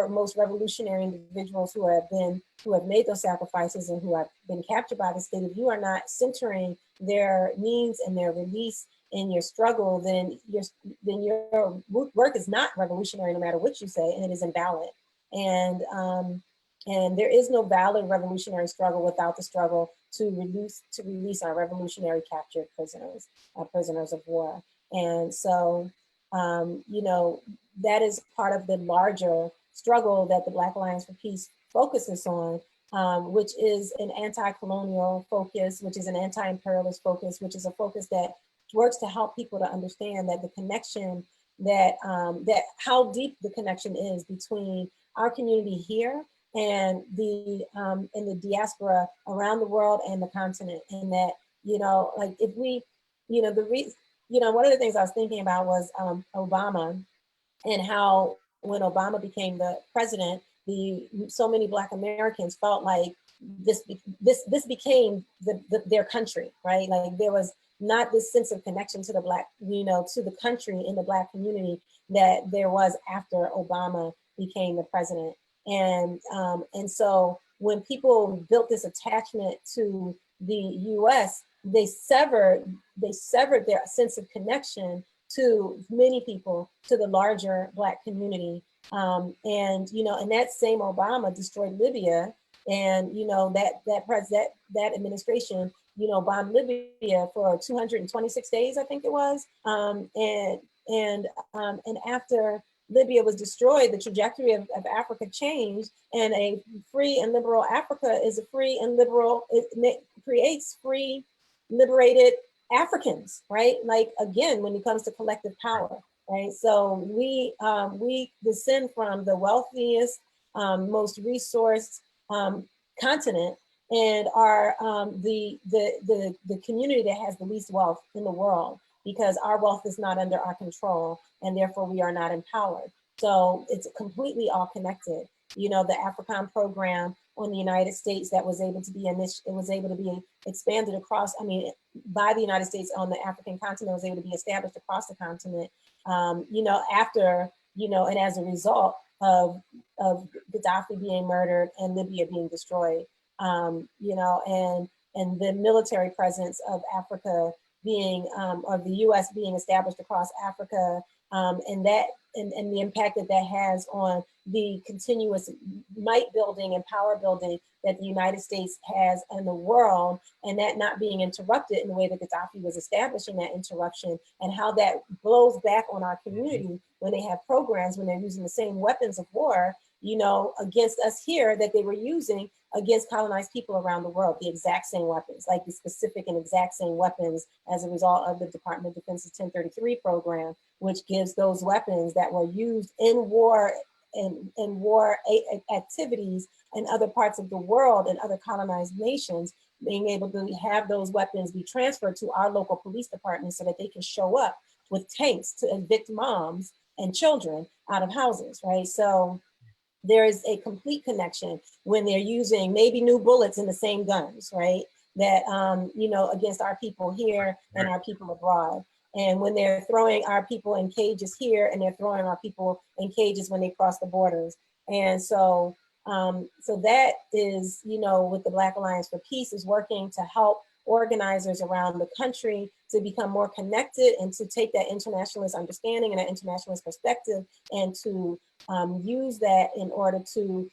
most revolutionary individuals who have made those sacrifices and who have been captured by the state, if you are not centering their needs and their release in your struggle, then your work is not revolutionary, no matter what you say, and it is invalid. And there is no valid revolutionary struggle without the struggle to release our revolutionary captured prisoners, prisoners of war. And so, you know, that is part of the larger struggle that the Black Alliance for Peace focuses on, which is an anti-colonial focus, which is an anti-imperialist focus, which is a focus that works to help people to understand that the connection, that how deep the connection is between our community here and the diaspora around the world and the continent. And that, you know, like if we, you know, one of the things I was thinking about was Obama, and how when Obama became the president, so many Black Americans felt like this became their country, right? Like there was not this sense of connection to the Black, you know, to the country in the Black community that there was after Obama became the president. And so when people built this attachment to the U.S., they severed their sense of connection to many people, to the larger Black community. And, you know, and that same Obama destroyed Libya. And, you know, that administration, you know, bombed Libya for 226 days, I think it was. And after Libya was destroyed, the trajectory of Africa changed, and a free and liberal Africa is a free and liberal, it creates free, liberated Africans, right? Like, again, when it comes to collective power, right? So we descend from the wealthiest, most resourced continent, and are the community that has the least wealth in the world, because our wealth is not under our control, and therefore we are not empowered. So it's completely all connected. You know, the AFRICOM program on the United States that was able to be expanded across, I mean, by the United States on the African continent, was able to be established across the continent, you know, after, you know, and as a result of Gaddafi being murdered and Libya being destroyed, you know, and the military presence of Africa being, of the US being established across Africa, and the impact that has on the continuous might building and power building that the United States has in the world, and that not being interrupted in the way that Gaddafi was establishing that interruption, and how that blows back on our community when they have programs, when they're using the same weapons of war, you know, against us here that they were using against colonized people around the world, the exact same weapons, like the specific and exact same weapons as a result of the Department of Defense's 1033 program, which gives those weapons that were used in war and war activities in other parts of the world and other colonized nations, being able to have those weapons be transferred to our local police departments so that they can show up with tanks to evict moms and children out of houses, right? So there is a complete connection when they're using maybe new bullets in the same guns, right? That, you know, against our people here and our people abroad. And when they're throwing our people in cages here and they're throwing our people in cages when they cross the borders. And so, so that is, you know, with the Black Alliance for Peace is working to help organizers around the country to become more connected and to take that internationalist understanding and that internationalist perspective and to use that in order to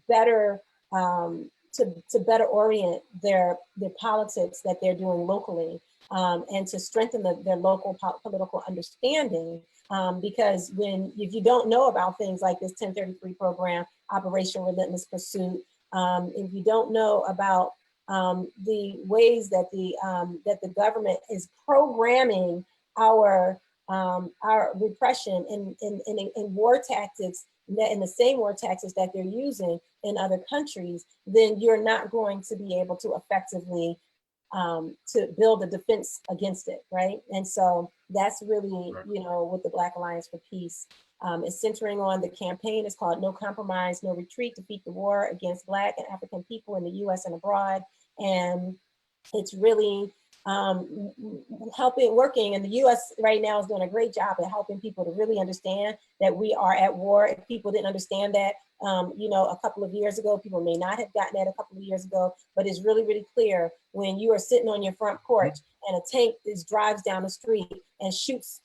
better to better orient their politics that they're doing locally and to strengthen their local political understanding. Because if you don't know about things like this 1033 program, Operation Relentless Pursuit, if you don't know about the ways that the government is programming our repression in war tactics, in the same war tactics that they're using in other countries, then you're not going to be able to effectively to build a defense against it, right? And so that's really, you know, with the Black Alliance for Peace. It's centering on the campaign. It's called No Compromise, No Retreat, Defeat the War Against Black and African People in the US and abroad. And it's really working, and the US right now is doing a great job at helping people to really understand that we are at war. If people didn't understand that, you know, a couple of years ago, people may not have gotten that a couple of years ago, but it's really, really clear when you are sitting on your front porch and a tank drives down the street and shoots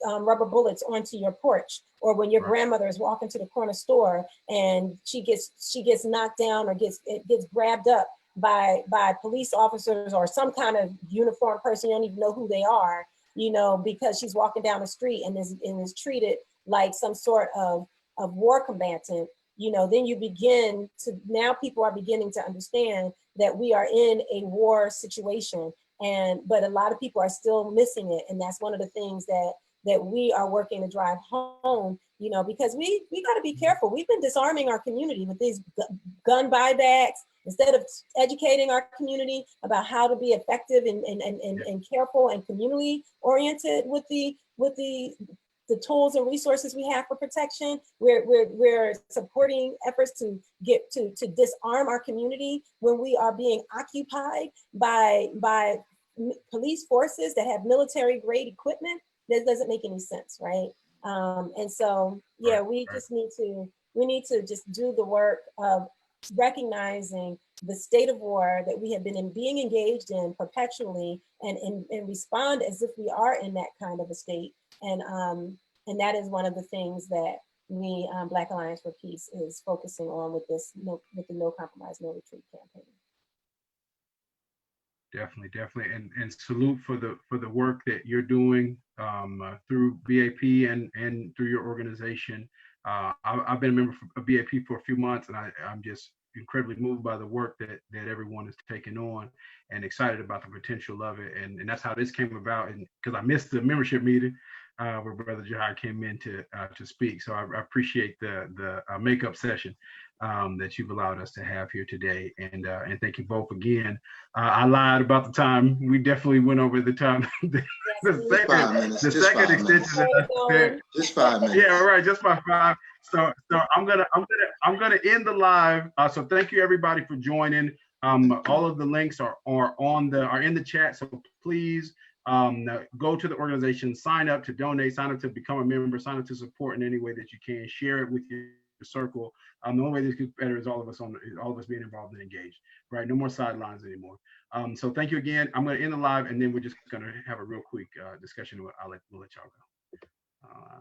rubber bullets onto your porch, or when your grandmother is walking to the corner store and she gets knocked down or gets grabbed up by police officers or some kind of uniformed person, you don't even know who they are, you know, because she's walking down the street and is treated like some sort of war combatant, you know, then now people are beginning to understand that we are in a war situation, but a lot of people are still missing it. And that's one of the things that we are working to drive home, you know, because we got to be careful. We've been disarming our community with these gun buybacks, instead of educating our community about how to be effective and careful and community oriented with the tools and resources we have for protection. We're supporting efforts to disarm our community when we are being occupied by police forces that have military grade equipment. That doesn't make any sense, right? And so, yeah, we need to just do the work of recognizing the state of war that we have been being engaged in perpetually and respond as if we are in that kind of a state. And that is one of the things that we, Black Alliance for Peace, is focusing on with the No Compromise, No Retreat campaign. Definitely, and salute for the work that you're doing through BAP and through your organization. I've been a member of BAP for a few months, and I'm just incredibly moved by the work that everyone is taking on, and excited about the potential of it. And that's how this came about. And because I missed the membership meeting where Brother Jihad came in to speak, so I appreciate the makeup session that you've allowed us to have here today. And thank you both again. I lied about the time. We definitely went over the time. the second extension. Just 5 minutes. Yeah, right. Just by 5. So I'm gonna end the live. So thank you everybody for joining. All of the links are in the chat. So please go to the organization, sign up to donate, sign up to become a member, sign up to support in any way that you can. Share it with your circle. The only way this gets better is all of us being involved and engaged. Right? No more sidelines anymore. So thank you again. I'm going to end the live, and then we're just going to have a real quick discussion. We'll let y'all go.